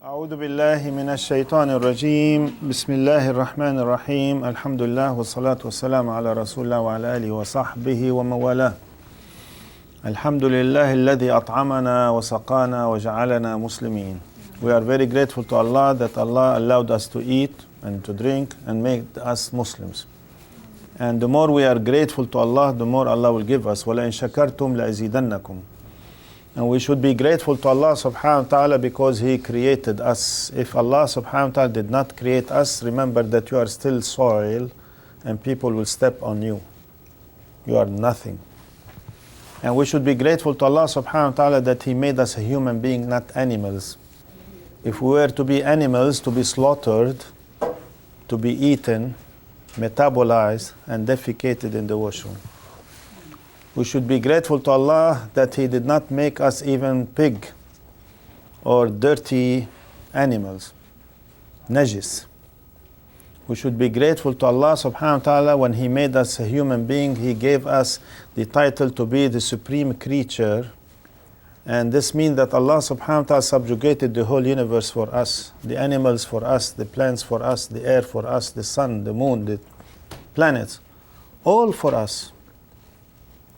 أعوذ بالله من الشيطان الرجيم بسم الله الرحمن الرحيم الحمد لله والصلاة والسلام على رسول الله وعلى آله وصحبه وموالاه الحمد لله الذي أطعمنا وسقانا وجعلنا مسلمين. We are very grateful to Allah that Allah allowed us to eat and to drink and made us Muslims. And the more we are grateful to Allah, the more Allah will give us. وَلَإِن شَكَرْتُمْ لَأَزِيدَنَّكُمْ. And we should be grateful to Allah subhanahu wa ta'ala because He created us. If Allah subhanahu wa ta'ala did not create us, remember that you are still soil and people will step on you. You are nothing. And we should be grateful to Allah subhanahu wa ta'ala that He made us a human being, not animals. If we were to be animals, to be slaughtered, to be eaten, metabolized, and defecated in the washroom. We should be grateful to Allah that He did not make us even pig or dirty animals, najis. We should be grateful to Allah subhanahu wa ta'ala when He made us a human being. He gave us the title to be the supreme creature. And this means that Allah subhanahu wa ta'ala subjugated the whole universe for us, the animals for us, the plants for us, the air for us, the sun, the moon, the planets, all for us.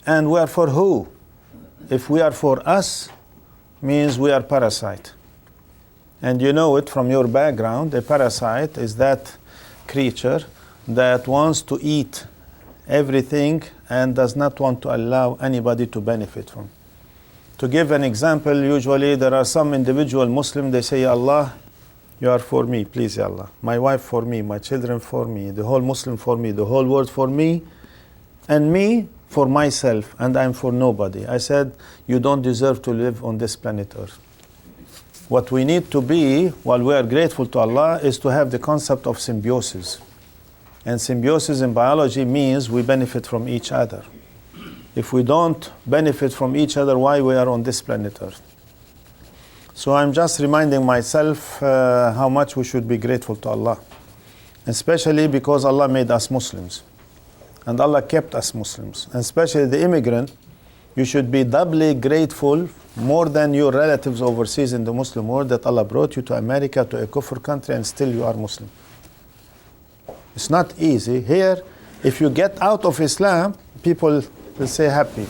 And we are for who? If we are for us, means we are parasite. And you know it from your background. A parasite is that creature that wants to eat everything and does not want to allow anybody to benefit from. To give an example, usually there are some individual Muslim, they say, Allah, you are for me, please, Ya Allah. My wife for me, my children for me, the whole Muslim for me, the whole world for me, and me for myself, and I'm for nobody. I said, you don't deserve to live on this planet Earth. What we need to be, while we are grateful to Allah, is to have the concept of symbiosis. And symbiosis in biology means we benefit from each other. If we don't benefit from each other, why we are on this planet Earth? So I'm just reminding myself how much we should be grateful to Allah. Especially because Allah made us Muslims. And Allah kept us Muslims. And especially the immigrant, you should be doubly grateful, more than your relatives overseas in the Muslim world, that Allah brought you to America, to a kufr country, and still you are Muslim. It's not easy. Here, if you get out of Islam, people will say happy.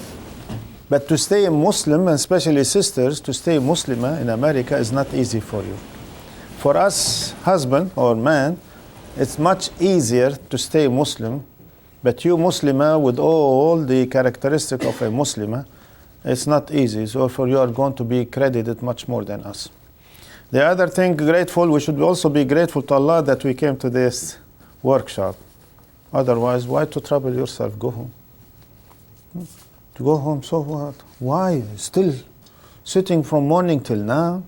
But to stay a Muslim, and especially sisters, to stay Muslimah in America is not easy for you. For us, husband or man, it's much easier to stay Muslim. But you Muslimah, with all the characteristics of a Muslimah, it's not easy. So for you are going to be credited much more than us. The other thing, grateful, we should also be grateful to Allah that we came to this workshop. Otherwise, why to trouble yourself? Go home. To go home, so what? Why? Still sitting from morning till now?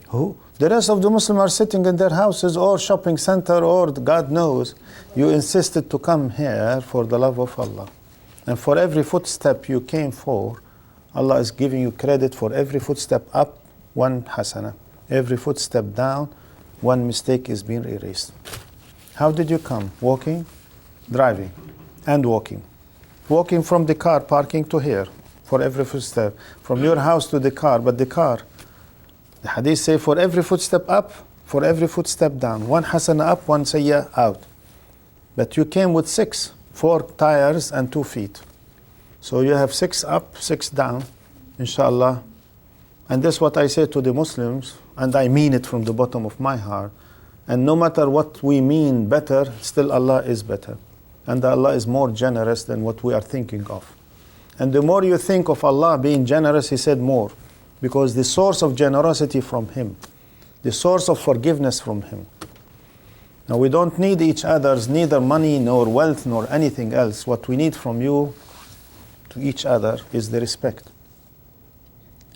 Who? The rest of the Muslims are sitting in their houses or shopping center or God knows. You insisted to come here for the love of Allah. And for every footstep you came for, Allah is giving you credit for every footstep up, one hasana. Every footstep down, one mistake is being erased. How did you come? Walking, driving, and walking. Walking from the car parking to here, for every footstep. From your house to the car, but the car, the hadith say for every footstep up, for every footstep down. One hasana up, one sayyah out. But you came with 6, 4 tires and 2 feet. So you have 6 up, 6 down, inshallah. And that's what I say to the Muslims, and I mean it from the bottom of my heart. And no matter what we mean better, still Allah is better. And Allah is more generous than what we are thinking of. And the more you think of Allah being generous, He said more. Because the source of generosity from Him, the source of forgiveness from Him. Now we don't need each other's, neither money nor wealth nor anything else. What we need from you to each other is the respect.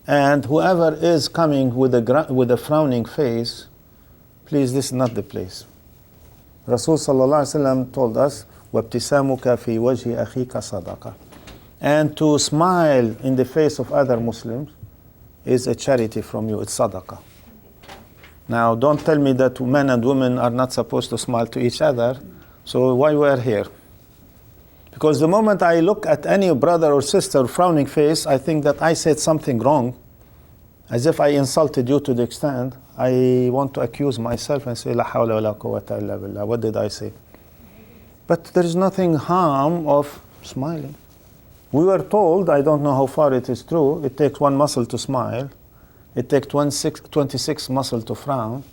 And whoever is coming with a frowning face, please, this is not the place. Rasul sallallahu alaihi wasallam told us, وَابْتِسَامُكَ فِي وَجْهِ أَخِيكَ صَدَقَةً. And to smile in the face of other Muslims is a charity from you, it's sadaqah. Now don't tell me that men and women are not supposed to smile to each other, so why we are here? Because the moment I look at any brother or sister frowning face, I think that I said something wrong, as if I insulted you to the extent I want to accuse myself and say, La hawla wa la quwwata illa billah. What did I say? But there is nothing harm of smiling. We were told, I don't know how far it is true, it takes one muscle to smile. It takes 26 muscles to frown.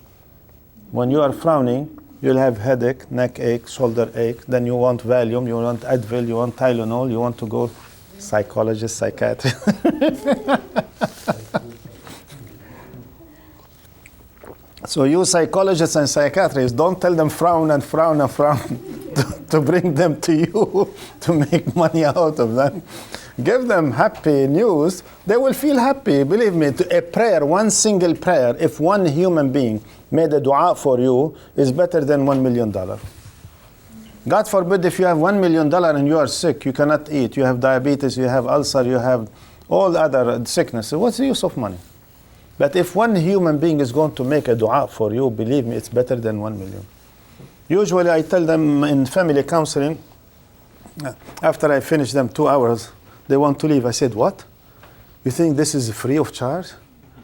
When you are frowning, you'll have headache, neck ache, shoulder ache. Then you want Valium, you want Advil, you want Tylenol, you want to go psychologist, psychiatrist. So you psychologists and psychiatrists, don't tell them frown and frown and frown to bring them to you to make money out of them. Give them happy news. They will feel happy. Believe me, a prayer, one single prayer, if one human being made a dua for you, is better than $1 million. God forbid if you have $1 million and you are sick, you cannot eat, you have diabetes, you have ulcer, you have all other sicknesses. What's the use of money? But if one human being is going to make a dua for you, believe me, it's better than 1 million. Usually I tell them in family counseling, after I finish them 2 hours, they want to leave. I said, what? You think this is free of charge?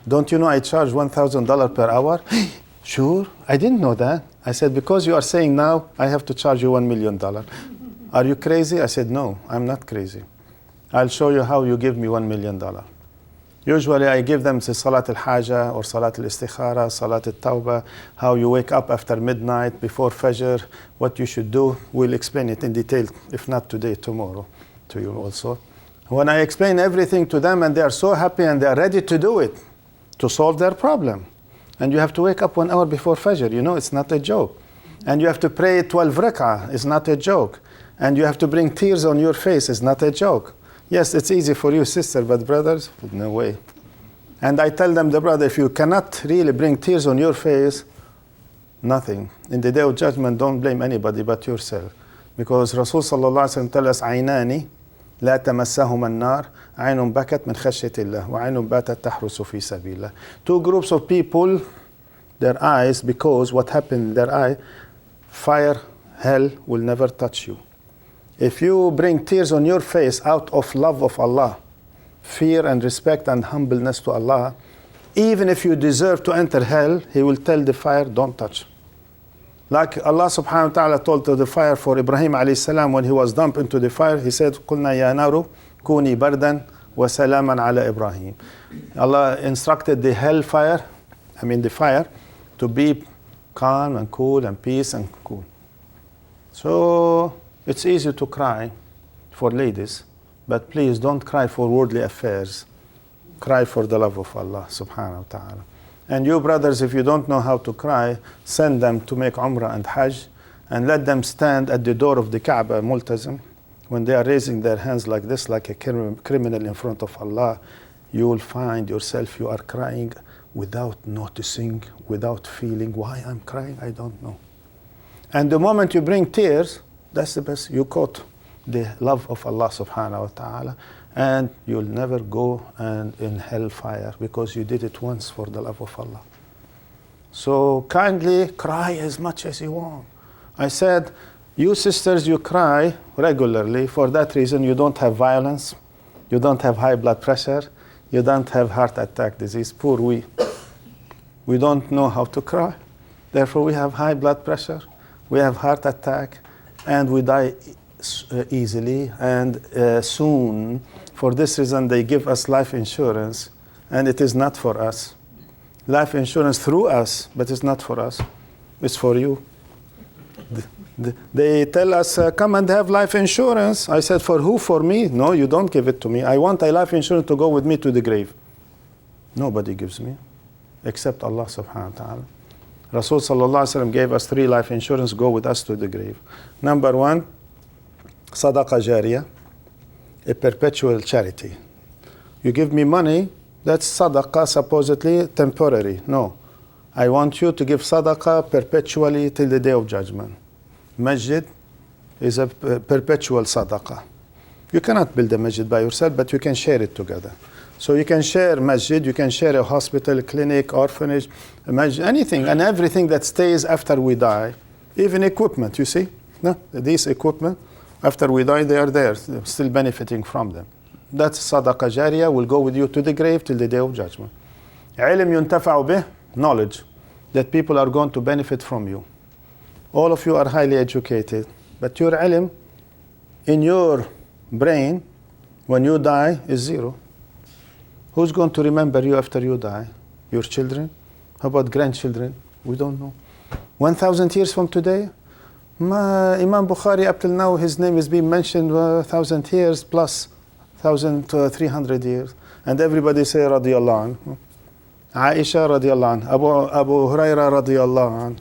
Don't you know I charge $1,000 per hour? Sure, I didn't know that. I said, because you are saying now, I have to charge you $1 million. Are you crazy? I said, no, I'm not crazy. I'll show you how you give me $1 million. Usually I give them the Salat al-Haja or Salat al-Istikhara, Salat al-Tawbah, how you wake up after midnight, before Fajr, what you should do. We'll explain it in detail, if not today, tomorrow, to you also. When I explain everything to them and they are so happy and they are ready to do it, to solve their problem. And you have to wake up 1 hour before Fajr, you know, it's not a joke. And you have to pray 12 rak'ah, it's not a joke. And you have to bring tears on your face, it's not a joke. Yes, it's easy for you, sister, but brothers, no way. And I tell them, the brother, if you cannot really bring tears on your face, nothing. In the day of judgment, don't blame anybody but yourself. Because Rasul sallallahu alaihi wasallam tells us, عينان لا تمسهما النار عين بكت من خشية الله وعين باتت تحرس في سبيل الله. 2 groups of people, their eyes, because what happened in their eye, fire, hell will never touch you. If you bring tears on your face out of love of Allah, fear and respect and humbleness to Allah, even if you deserve to enter hell, He will tell the fire, don't touch. Like Allah subhanahu wa ta'ala told to the fire for Ibrahim alayhi salam when he was dumped into the fire, He said, قُلْنَا يَا نَارُ كُونِي بَرْدًا وَسَلَامًا عَلَى إِبْرَاهِيم. Allah instructed the hellfire, the fire, to be calm and cool and peace and cool. So it's easy to cry for ladies, but please don't cry for worldly affairs. Cry for the love of Allah subhanahu wa ta'ala. And you brothers, if you don't know how to cry, send them to make Umrah and Hajj, and let them stand at the door of the Kaaba, multazim. When they are raising their hands like this, like a criminal in front of Allah, you will find yourself, you are crying without noticing, without feeling. Why I'm crying, I don't know. And the moment you bring tears, that's the best. You caught the love of Allah subhanahu wa ta'ala, and you'll never go and in hellfire because you did it once for the love of Allah. So kindly cry as much as you want. I said, you sisters, you cry regularly. For that reason, you don't have violence, you don't have high blood pressure, you don't have heart attack disease. Poor we don't know how to cry. Therefore, we have high blood pressure, we have heart attack, and we die easily and soon. For this reason, they give us life insurance, and it is not for us. Life insurance through us, but it's not for us. It's for you. They tell us, come and have life insurance. I said, for who? For me? No, you don't give it to me. I want a life insurance to go with me to the grave. Nobody gives me, except Allah subhanahu wa ta'ala. Rasul sallallahu alaihi wasallam gave us 3 life insurance, go with us to the grave. Number 1, Sadaqah Jariyah, a perpetual charity. You give me money, that's Sadaqah supposedly temporary. No, I want you to give Sadaqah perpetually till the day of judgment. Masjid is a perpetual Sadaqah. You cannot build a masjid by yourself, but you can share it together. So you can share masjid, you can share a hospital, clinic, orphanage, a masjid, anything and everything that stays after we die. Even equipment, you see? No? These equipment, after we die, they are there, still benefiting from them. That's Sadaqah Jariyah, will go with you to the grave till the day of judgment. علم ينتفع به, knowledge that people are going to benefit from you. All of you are highly educated, but your ilm in your brain, when you die, is zero. Who's going to remember you after you die? Your children? How about grandchildren? We don't know. 1,000 years from today? Imam Bukhari, up till now, his name is being mentioned 1,000 years plus 1,300 years. And everybody say radiyallahu anhu. Aisha radiyallahu anhu. Abu Huraira radiyallahu anhu.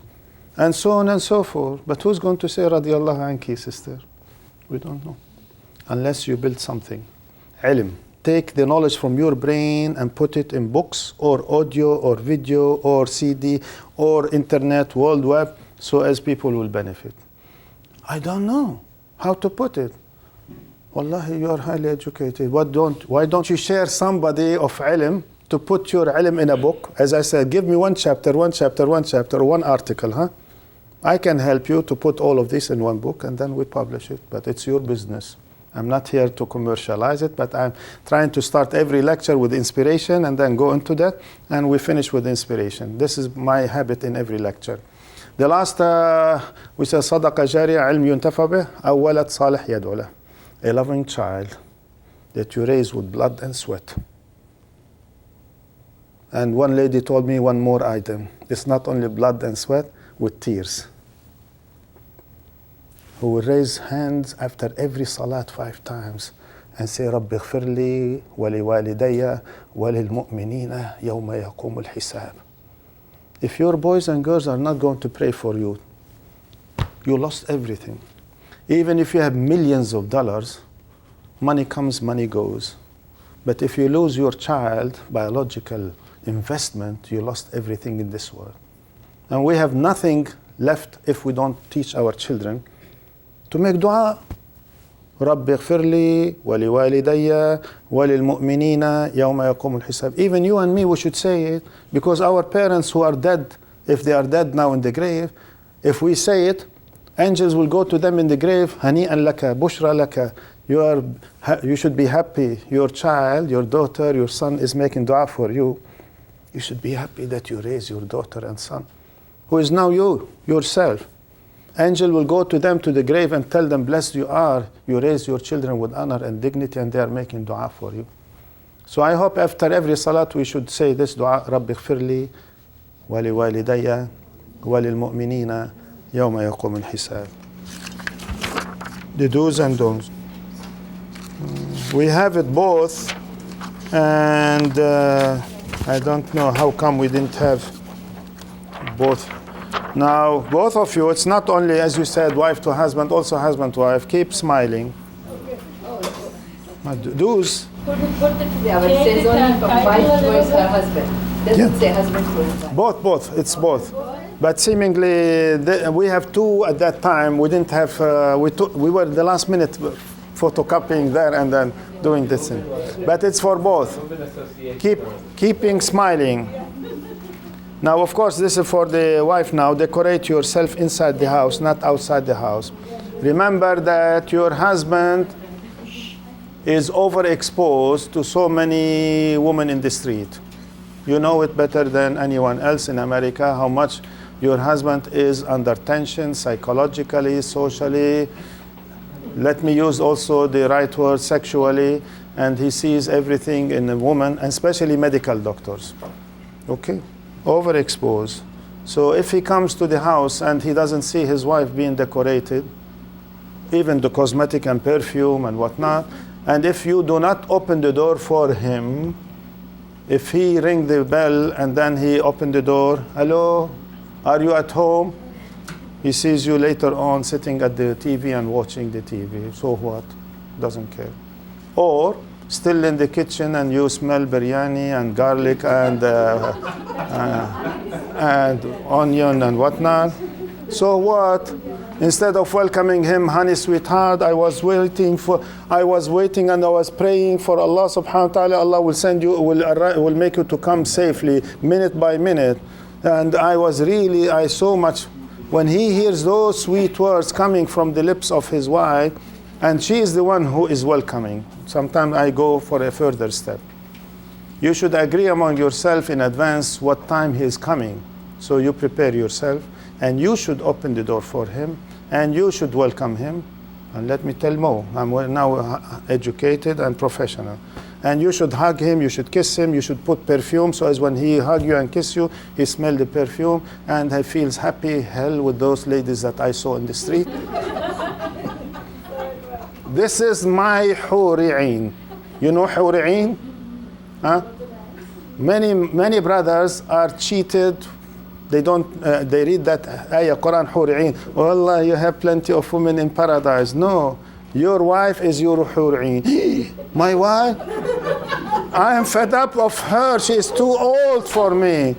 And so on and so forth. But who's going to say radiyallahu anki, sister? We don't know. Unless you build something. Ilm. Take the knowledge from your brain and put it in books or audio or video or CD or internet, world web, so as people will benefit. I don't know how to put it. Wallahi, you are highly educated. Why don't you share somebody of ilm to put your ilm in a book? As I said, give me one chapter, one article, huh? I can help you to put all of this in one book and then we publish it. But it's your business. I'm not here to commercialize it, but I'm trying to start every lecture with inspiration and then go into that, and we finish with inspiration. This is my habit in every lecture. The last, we say, صدقة جارية علم ينتفع به أو ولد صالح يدعو له. A loving child that you raise with blood and sweat. And one lady told me one more item. It's not only blood and sweat, with tears. Who will raise hands after every salat 5 times and say, رب اغفر لي ولوالدي وللمؤمنين يوم يقوم الحساب. If your boys and girls are not going to pray for you, you lost everything. Even if you have millions of dollars, money comes, money goes. But if you lose your child, biological investment, you lost everything in this world. And we have nothing left if we don't teach our children to make dua. رب اغفر لي ولوالدي وللمؤمنين يوم يقوم الحساب. Even you and me, we should say it, because our parents who are dead, if they are dead now in the grave, if we say it, angels will go to them in the grave. هنيئا لك بشرى لك. You should be happy. Your child, your daughter, your son is making dua for you. You should be happy that you raise your daughter and son, who is now you, yourself. Angel will go to them to the grave and tell them, blessed you are, you raise your children with honor and dignity, and they are making dua for you. So I hope after every salat we should say this dua, رب اغفر لي ولوالدي وللمؤمنين يوم يقوم الحساب. The do's and don'ts. We have it both, and I don't know how come we didn't have both. Now, both of you, it's not only, as you said, wife to husband, also husband to wife. Keep smiling. Do's. Put it together. It says only from wife towards her husband. Doesn't say husband towards wife. Both. It's both. But seemingly, we have 2 at that time. We didn't have, we were the last minute photocopying there and then doing this thing. But it's for both. Keeping smiling. Now, of course, this is for the wife now. Decorate yourself inside the house, not outside the house. Remember that your husband is overexposed to so many women in the street. You know it better than anyone else in America, how much your husband is under tension, psychologically, socially. Let me use also the right word, sexually. And he sees everything in a woman, and especially medical doctors. Okay? Overexposed. So if he comes to the house and he doesn't see his wife being decorated, even the cosmetic and perfume and whatnot, and if you do not open the door for him, if he ring the bell and then he open the door, hello, are you at home? He sees you later on sitting at the TV and watching the TV. So what? Doesn't care. Or still in the kitchen and you smell biryani and garlic and onion and whatnot. So what? Instead of welcoming him, honey, sweetheart, I was waiting and I was praying for Allah subhanahu wa ta'ala. Allah will send you, will make you to come safely, minute by minute. And I so much, when he hears those sweet words coming from the lips of his wife, and she is the one who is welcoming. Sometimes I go for a further step. You should agree among yourself in advance what time he is coming. So you prepare yourself, and you should open the door for him, and you should welcome him. And let me tell more, I'm now educated and professional. And you should hug him, you should kiss him, you should put perfume, so as when he hug you and kiss you, he smell the perfume, and he feels happy, hell with those ladies that I saw in the street. This is my huri'in. You know huri'in? Huh? Many brothers are cheated. They read that ayah, Quran, huri'in. Oh Allah, you have plenty of women in paradise. No, your wife is your huri'in. My wife? I am fed up of her. She is too old for me.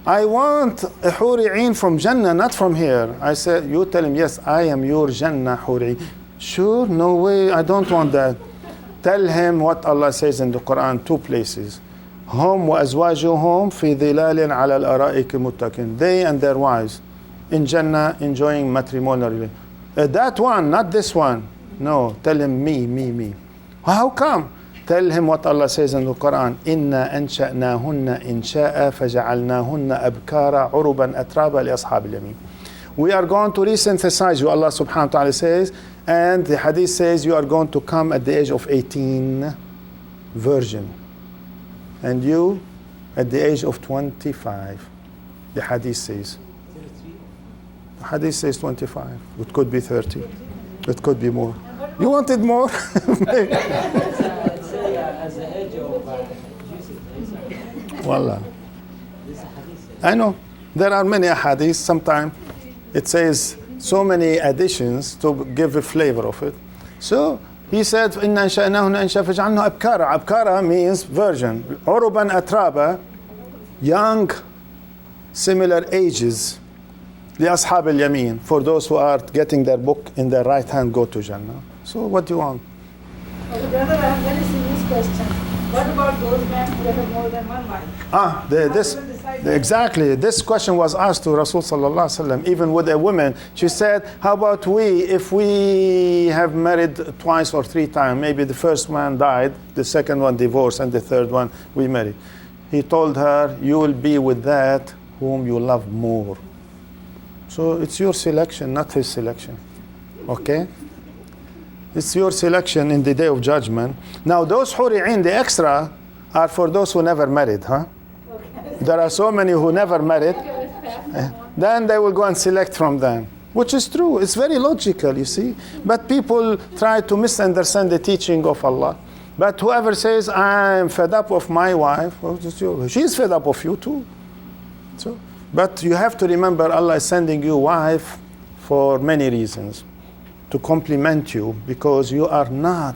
I want a huri'in from Jannah, not from here. I said, you tell him, yes, I am your Jannah huri'in. Sure, no way, I don't want that. Tell him what Allah says in the Quran, 2 places. هم وأزواجهم في ظلال على الأرائك متكئين. They and their wives in Jannah enjoying matrimonial. That one, not this one. No, tell him me. How come? Tell him what Allah says in the Quran. إِنَّا أَنشَأْنَاهُنَّ إِنشَاءً فَجَعَلْنَاهُنَّ أَبْكَارًا عُرُبًا أَتْرَابًا لِأَصْحَابِ الْيَمِينِ. We are going to resynthesize you, Allah subhanahu wa ta'ala says, and the hadith says you are going to come at the age of 18, virgin. And you at the age of 25. The hadith says. The hadith says 25. It could be 30. It could be more. You wanted more? Wallah. I know. There are many hadiths. Sometimes it says so many additions to give a flavor of it. So he said, إِنَّا أَنشَأْنَاهُنَّ إِنشَاءً فَجَعَلْنَاهُ أَبْكَارًا. Abkara means virgin. عُرُبًا أَتْرَابًا, young, similar ages. لِأَصْحَابِ الْيَمِينِ, for those who are getting their book in their right hand, go to Jannah. So what do you want? Okay, brother, I have a very serious question. What about those men who have more than one wife? Exactly. This question was asked to Rasul sallallahu alaihi wasallam, even with a woman. She said, how about if we have married twice or 3 times, maybe the first one died, the second one divorced, and the third one we married. He told her, you will be with that whom you love more. So it's your selection, not his selection. Okay? It's your selection in the day of judgment. Now those huri'in, the extra, are for those who never married, huh? Okay. There are so many who never married. Then they will go and select from them, which is true. It's very logical, you see. But people try to misunderstand the teaching of Allah. But whoever says, I'm fed up of my wife, well, she's fed up of you too. So, but you have to remember, Allah is sending you wife for many reasons. To complement you, because you are not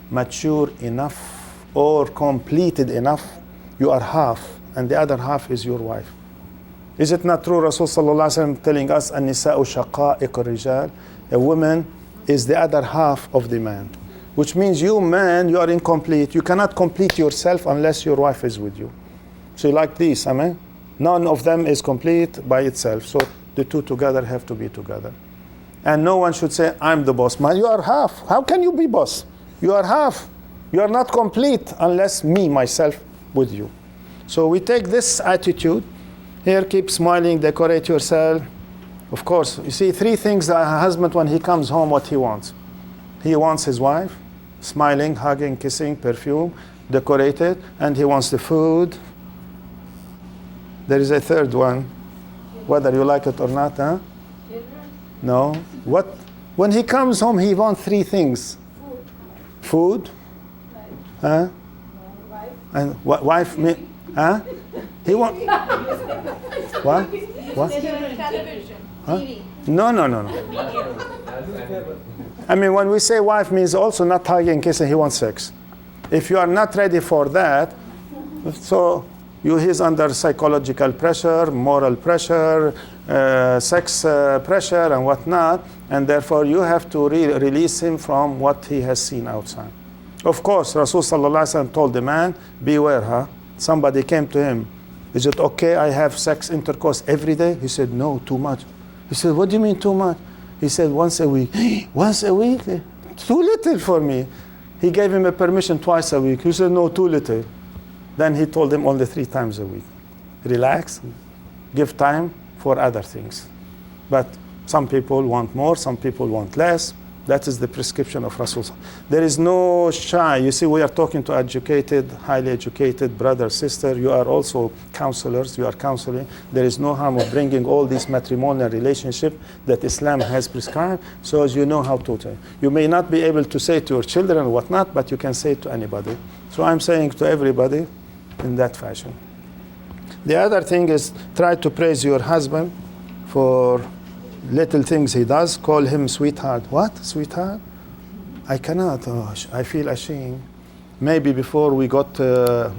mature enough or completed enough. You are half, and the other half is your wife. Is it not true, Rasul sallallahu alaihi wasallam telling us, "An-nisa'u shaqa'iq ar-rijal"? A woman is the other half of the man, which means you, man, you are incomplete. You cannot complete yourself unless your wife is with you. So like this, amen. None of them is complete by itself. So the two together have to be together. And no one should say, I'm the boss. Man, you are half. How can you be boss? You are half. You are not complete unless me, myself, with you. So we take this attitude. Here, keep smiling, decorate yourself. Of course, you see 3 things that a husband, when he comes home, what he wants. He wants his wife, smiling, hugging, kissing, perfume, decorated, and he wants the food. There is a 3rd one, whether you like it or not, huh? No. What? When he comes home, he wants 3 things. Food. Huh? And what? Wife. Huh? He wants. What? What? Television. Huh? TV. No. I mean, when we say wife, means also not hugging, kissing. He wants sex. If you are not ready for that, so he's under psychological pressure, moral pressure, sex pressure, and whatnot, and therefore you have to release him from what he has seen outside. Of course, Rasul sallallahu alaihi wasallam told the man, beware, huh? Somebody came to him. Is it okay I have sex intercourse every day? He said, no, too much. He said, what do you mean too much? He said, once a week. Once a week? Too little for me. He gave him a permission twice a week. He said, no, too little. Then he told them only 3 times a week. Relax, give time for other things. But some people want more, some people want less. That is the prescription of Rasul. There is no shy. You see, we are talking to educated, highly educated brother, sister. You are also counselors. You are counseling. There is no harm of bringing all these matrimonial relationship that Islam has prescribed, so as you know how to tell. You may not be able to say to your children or whatnot, but you can say it to anybody. So I'm saying to everybody in that fashion. The other thing is try to praise your husband for little things he does. Call him sweetheart. What? Sweetheart? I cannot. Oh, I feel ashamed. Maybe before we got,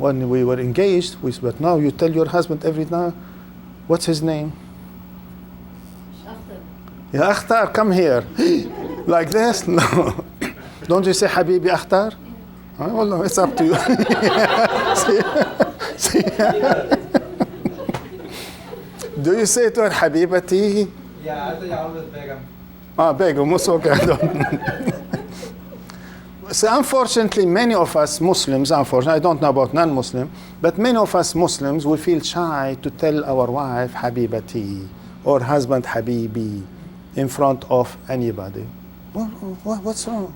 when we were engaged, but now you tell your husband every night. What's his name? Ya Akhtar, come here. Like this? No. Don't you say Habibi Akhtar? Oh, no, it's up to you. See? Do you say to her Habibati? Yeah, I think I always beg him. Begum, it's okay. I don't. So unfortunately, many of us Muslims, unfortunately, I don't know about non-Muslim, but many of us Muslims, we feel shy to tell our wife Habibati or husband Habibi in front of anybody. What's wrong?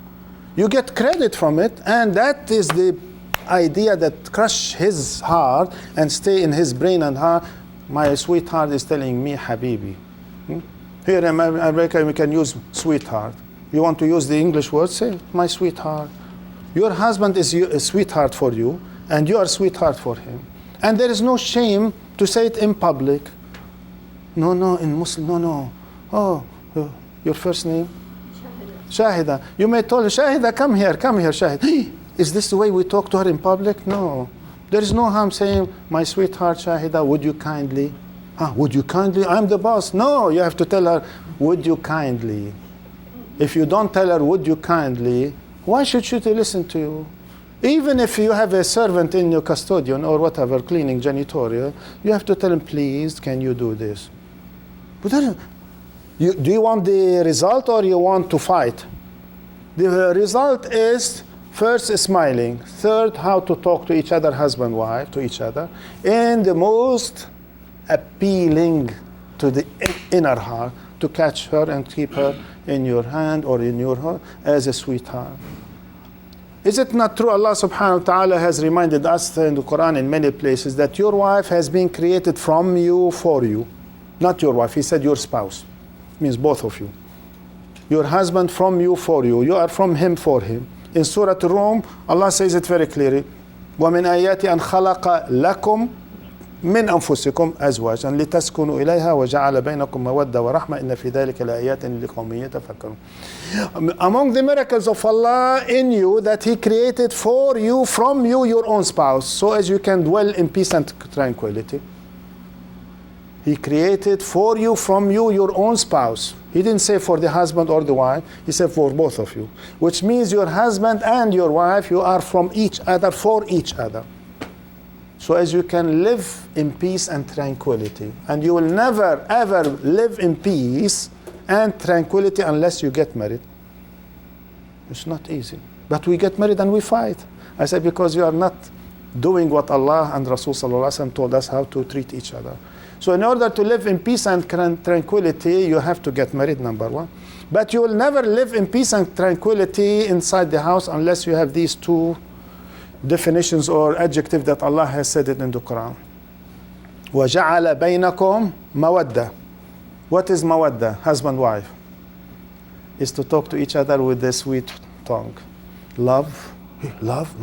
You get credit from it, and that is the idea that crush his heart and stay in his brain and heart. My sweetheart is telling me Habibi. Here in America, we can use sweetheart. You want to use the English word? Say, my sweetheart. Your husband is a sweetheart for you, and you are a sweetheart for him. And there is no shame to say it in public. No, in Muslim, no. Oh, your first name? Shahida. You may tell her, Shahida, come here, Shahida. Is this the way we talk to her in public? No. There is no harm saying, my sweetheart Shahida, would you kindly? Would you kindly? I'm the boss. No, you have to tell her, would you kindly? If you don't tell her, would you kindly, why should she listen to you? Even if you have a servant in your custodian or whatever, cleaning janitorial, you have to tell him, please, can you do this? But do you want the result or you want to fight? The result is, first, smiling. Third, how to talk to each other, husband, wife, to each other. And the most appealing to the inner heart, to catch her and keep her in your hand or in your heart as a sweetheart. Is it not true Allah subhanahu wa ta'ala has reminded us in the Quran in many places that your wife has been created from you for you? Not your wife, he said your spouse. Means both of you. Your husband from you for you. You are from him for him. In Surah Rum, Allah says it very clearly. وَمِنْ آيَاتِ أَنْ خَلَقَ لَكُمْ من أنفسكم أزواجا لتسكنوا إليها وجعل بينكم مودة ورحمة إن في ذلك لآيات لقوم يتفكرون. Among the miracles of Allah in you, that He created for you, from you, your own spouse, so as you can dwell in peace and tranquility. He created for you, from you, your own spouse. He didn't say for the husband or the wife. He said for both of you. Which means your husband and your wife, you are from each other, for each other. So as you can live in peace and tranquility. And you will never, ever live in peace and tranquility unless you get married. It's not easy. But we get married and we fight. I said, because you are not doing what Allah and Rasul sallallahu alaihi wasallam told us how to treat each other. So in order to live in peace and tranquility, you have to get married, number one. But you will never live in peace and tranquility inside the house unless you have these two definitions or adjectives that Allah has said it in the Quran. وَجَعَلَ بَيْنَكُمْ مَوَدَّةً. What is mawadda? Husband, wife. Is to talk to each other with a sweet tongue. Love,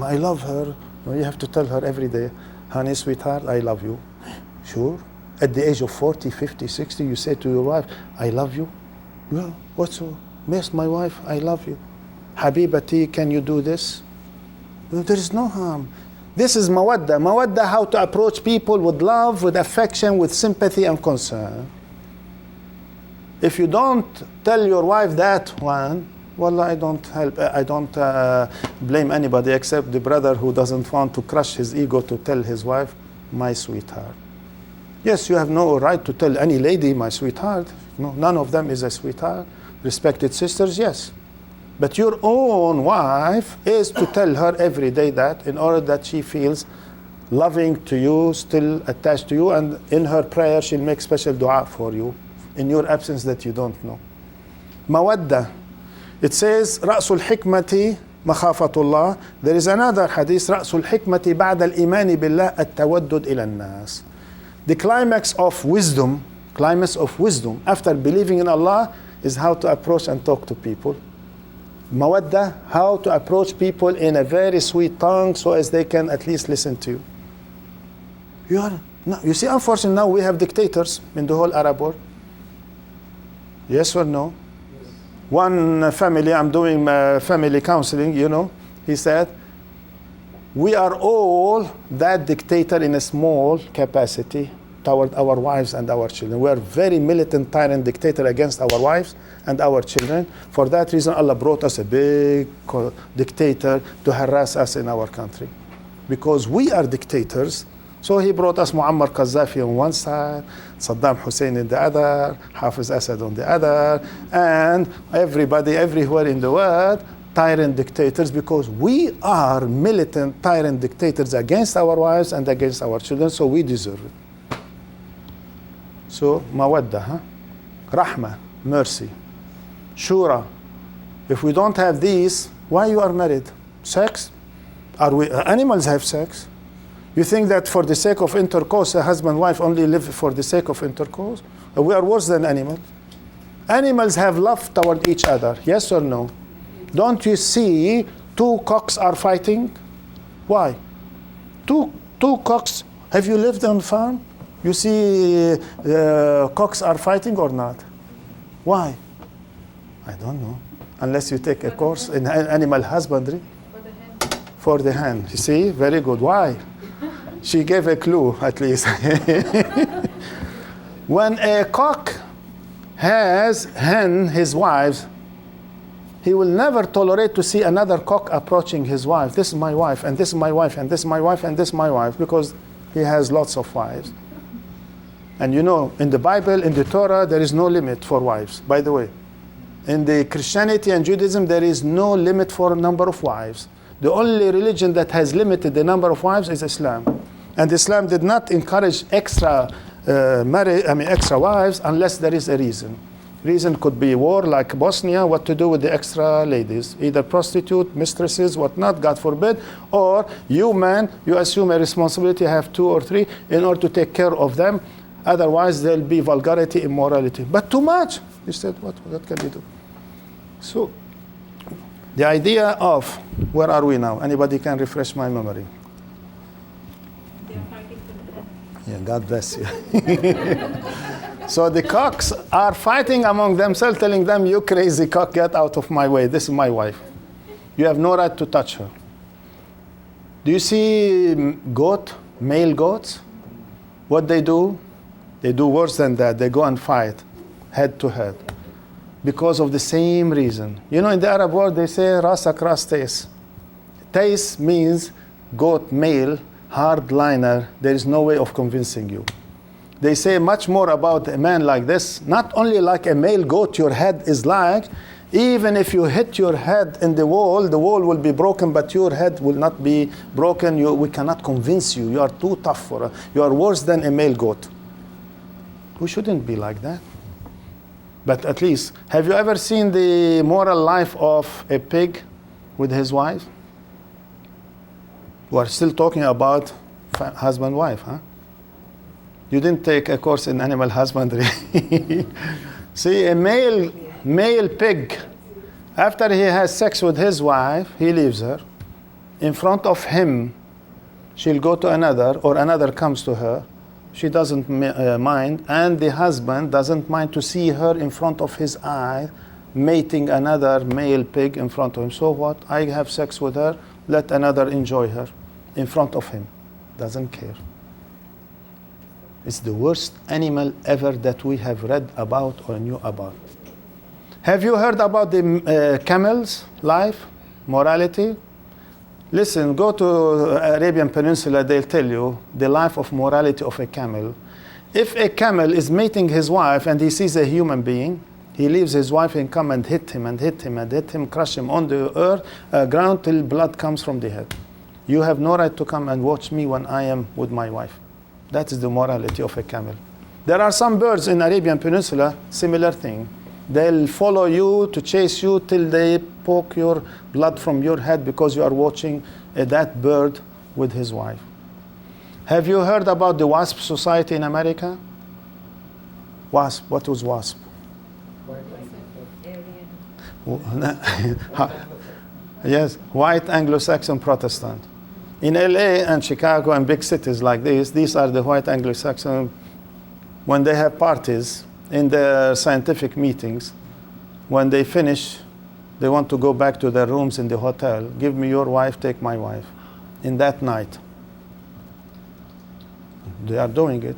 I love her. You have to tell her every day, honey, sweetheart, I love you. Sure. At the age of 40, 50, 60, you say to your wife, I love you. Yeah, what's so? Yes, my wife, I love you. Habibati, can you do this? Well, there is no harm. This is mawadda. Mawadda, how to approach people with love, with affection, with sympathy and concern. If you don't tell your wife that one, well, I don't blame anybody except the brother who doesn't want to crush his ego to tell his wife, my sweetheart. Yes, you have no right to tell any lady, my sweetheart. No, none of them is a sweetheart. Respected sisters, yes. But your own wife is to tell her every day that in order that she feels loving to you, still attached to you, and in her prayer she'll make special dua for you in your absence that you don't know. Mawadda. It says, رأس الحكمة مخافة الله. There is another hadith, رأس الحكمة بعد الإيمان بالله التودد إلى الناس. The climax of wisdom after believing in Allah is how to approach and talk to people. Mawadda, how to approach people in a very sweet tongue so as they can at least listen to you. You see, unfortunately now we have dictators in the whole Arab world. Yes or no? Yes. One family, I'm doing family counseling, he said, we are all that dictator in a small capacity toward our wives and our children. We are very militant, tyrant dictator against our wives and our children. For that reason, Allah brought us a big dictator to harass us in our country. Because we are dictators, so he brought us Muammar Qaddafi on one side, Saddam Hussein in the other, Hafiz Assad on the other, and everybody everywhere in the world, tyrant dictators, because we are militant tyrant dictators against our wives and against our children, so we deserve it. So, mawadda, rahmah, mercy, shura. If we don't have these, why you are married? Sex? Animals have sex? You think that for the sake of intercourse, a husband and wife only live for the sake of intercourse? We are worse than animals. Animals have love toward each other, yes or no? Don't you see two cocks are fighting? Why? Two cocks. Have you lived on a farm? You see cocks are fighting or not? Why? I don't know. Unless you take a course in animal husbandry. For the hen. You see? Very good. Why? She gave a clue, at least. When a cock has his wives, he will never tolerate to see another cock approaching his wife. This is my wife, and this is my wife, and this is my wife, and this is my wife, because he has lots of wives. And in the Bible, in the Torah, there is no limit for wives, by the way. In the Christianity and Judaism, there is no limit for number of wives. The only religion that has limited the number of wives is Islam. And Islam did not encourage extra wives unless there is a reason. Reason could be war, like Bosnia, what to do with the extra ladies. Either prostitute, mistresses, whatnot, God forbid, or you man, you assume a responsibility, have 2 or 3 in order to take care of them. Otherwise, there'll be vulgarity, immorality. But too much. You said, what can you do? So, the idea of, where are we now? Anybody can refresh my memory? They are fighting for the head. Yeah, God bless you. So the cocks are fighting among themselves, telling them, you crazy cock, get out of my way. This is my wife. You have no right to touch her. Do you see male goats? What they do? They do worse than that. They go and fight, head to head. Because of the same reason. In the Arab world, they say, rasak ras tais. Tais means goat, male, hardliner. There is no way of convincing you. They say much more about a man like this. Not only like a male goat, your head is like, even if you hit your head in the wall will be broken, but your head will not be broken. We cannot convince you. You are too tough for us. You are worse than a male goat. We shouldn't be like that. But at least, have you ever seen the moral life of a pig with his wife? We're still talking about husband-wife, huh? You didn't take a course in animal husbandry. See, a male pig, after he has sex with his wife, he leaves her. In front of him, she'll go to another, or another comes to her. She doesn't mind, and the husband doesn't mind to see her in front of his eye, mating another male pig in front of him. So what? I have sex with her, let another enjoy her in front of him. Doesn't care. It's the worst animal ever that we have read about or knew about. Have you heard about the camel's life, morality? Listen, go to Arabian Peninsula, they'll tell you the life of morality of a camel. If a camel is mating his wife and he sees a human being, he leaves his wife and come and hit him, crush him on the earth, ground till blood comes from the head. You have no right to come and watch me when I am with my wife. That is the morality of a camel. There are some birds in Arabian Peninsula, similar thing. They'll follow you to chase you till they poke your blood from your head because you are watching that bird with his wife. Have you heard about the WASP society in America? WASP, what was WASP? Yes, white Anglo-Saxon Protestant. In LA and Chicago and big cities like this, these are the white Anglo-Saxon. When they have parties in their scientific meetings, when they finish, they want to go back to their rooms in the hotel. Give me your wife, take my wife. In that night. They are doing it.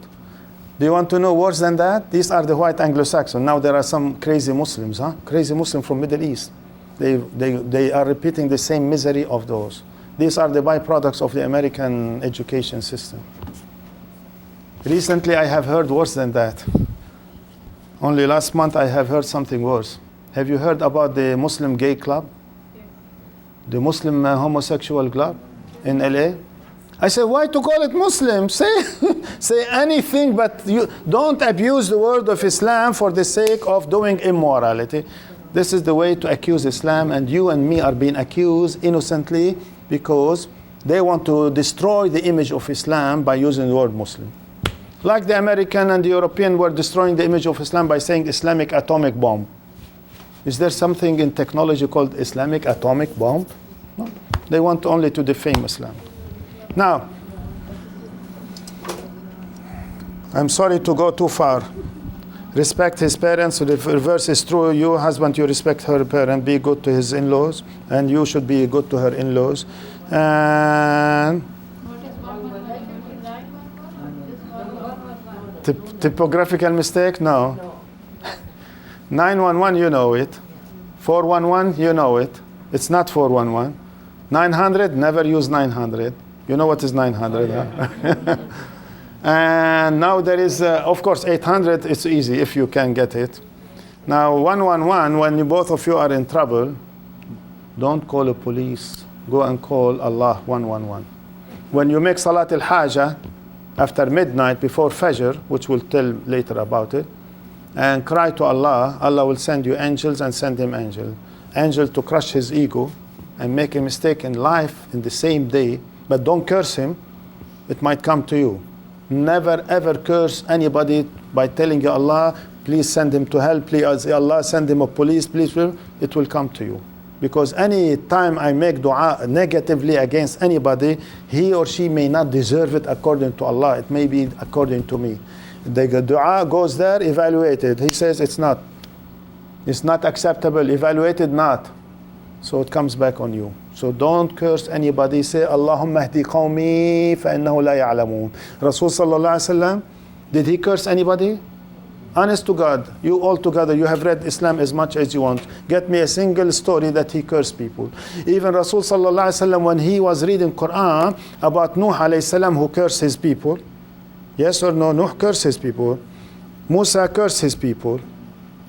Do you want to know worse than that? These are the white Anglo-Saxon. Now there are some crazy Muslims, crazy Muslims from Middle East. They are repeating the same misery of those. These are the byproducts of the American education system. Recently I have heard worse than that. Only last month I have heard something worse. Have you heard about the Muslim gay club? The Muslim homosexual club in LA? I said, why to call it Muslim? Say anything, but you don't abuse the word of Islam for the sake of doing immorality. This is the way to accuse Islam, and you and me are being accused innocently because they want to destroy the image of Islam by using the word Muslim. Like the American and the European were destroying the image of Islam by saying Islamic atomic bomb. Is there something in technology called Islamic atomic bomb? No. They want only to defame Islam. Now, I'm sorry to go too far. Respect his parents. The reverse is true. You, husband, you respect her parent. Be good to his in-laws. And you should be good to her in-laws. And typographical mistake? No. 911, you know it. 411, you know it. It's not 411. 900, never use 900. You know what is 900, huh? And now there is, of course, 800, it's easy if you can get it. Now, 111, when both of you are in trouble, don't call the police. Go and call Allah, 111. When you make Salat al-Haja, after midnight, before Fajr, which we'll tell later about it, and cry to Allah, Allah will send you angels and send him angel to crush his ego and make a mistake in life in the same day. But don't curse him, it might come to you. Never ever curse anybody by telling you, Allah, please send him to hell, please Allah, send him a police, please, it will come to you. Because any time I make dua negatively against anybody, he or she may not deserve it according to Allah, it may be according to me. The dua goes there, evaluated. He says it's not acceptable, evaluated not. So it comes back on you. So don't curse anybody. Say, Allahumma hdi qawmi fa innahu la ya'lamun. Rasul sallallahu alaihi wasallam, did he curse anybody? Honest to God, you all together, you have read Islam as much as you want. Get me a single story that he cursed people. Even Rasul sallallahu alaihi wasallam, when he was reading Qur'an about Nuh alayhi salam who cursed his people. Yes or no? Nuh cursed his people. Musa cursed his people.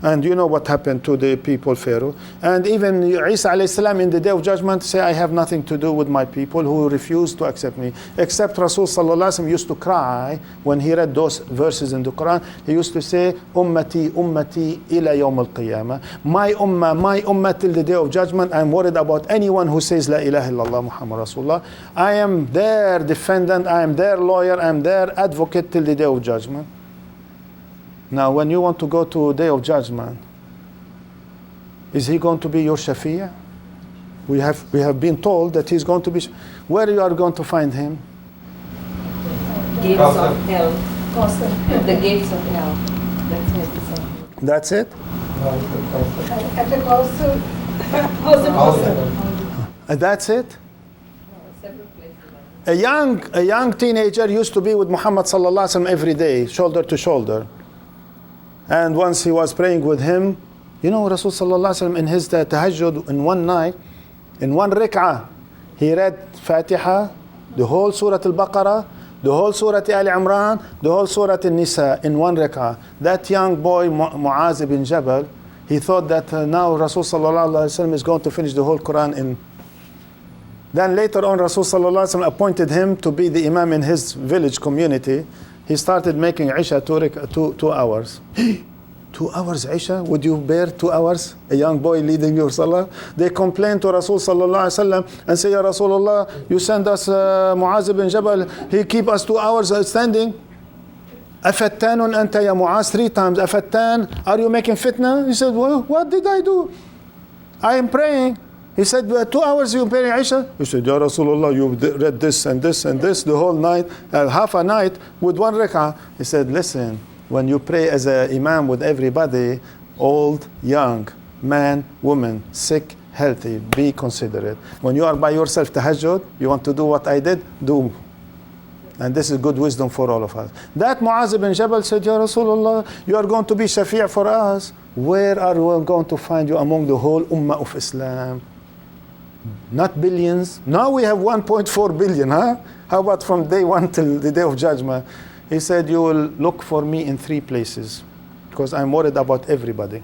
And you know what happened to the people, Pharaoh. And even Isa alayhi salam in the day of judgment say, I have nothing to do with my people who refused to accept me. Except Rasul sallallahu alaihi wasallam used to cry when he read those verses in the Quran. He used to say, Ummati, Ummati ila yawm al-qiyamah. My ummah till the day of judgment. I'm worried about anyone who says La ilaha illallah Muhammad Rasulullah. I am their defendant, I am their lawyer, I am their advocate till the day of judgment. Now, when you want to go to day of judgment, is he going to be your shafi'ah? We have been told that he's going to be. Where you are going to find him? Gates of hell. The gates of hell. That's it. That's it? At the council. That's it? Several places. A young teenager used to be with Muhammad sallallahu alaihi wasallam every day, shoulder to shoulder. And once he was praying with him, you know, Rasul sallallahu alaihi wasallam in his tahajjud in one night, in one rak'ah, he read Fatiha, the whole Surah Al-Baqarah, the whole Surah Al Imran, the whole Surah Al-Nisa in one rak'ah. That young boy, Mu'az ibn Jabal, he thought that now Rasul sallallahu alaihi wasallam is going to finish the whole Quran in. Then later on, Rasul sallallahu alaihi wasallam appointed him to be the imam in his village community. He started making Isha 2 hours. 2 hours Isha? Would you bear 2 hours? A young boy leading your salah? They complained to Rasul sallallahu alaihi wasallam and say, Ya Rasulullah, you send us Muaz ibn Jabal, he keep us 2 hours standing. Afattanun anta ya Muaz, 3 times. Afattan, are you making fitna? He said, well, what did I do? I am praying. He said, 2 hours you praying Isha? He said, Ya Rasulullah, you read this and this and this the whole night, half a night with 1 rak'ah. He said, listen, when you pray as an imam with everybody, old, young, man, woman, sick, healthy, be considerate. When you are by yourself, tahajjud, you want to do what I did, do. And this is good wisdom for all of us. That Muaz ibn Jabal said, Ya Rasulullah, you are going to be shafi' for us. Where are we going to find you among the whole ummah of Islam? Not billions. Now we have 1.4 billion, huh? How about from day one till the day of judgment? He said, you will look for me in 3 places because I'm worried about everybody.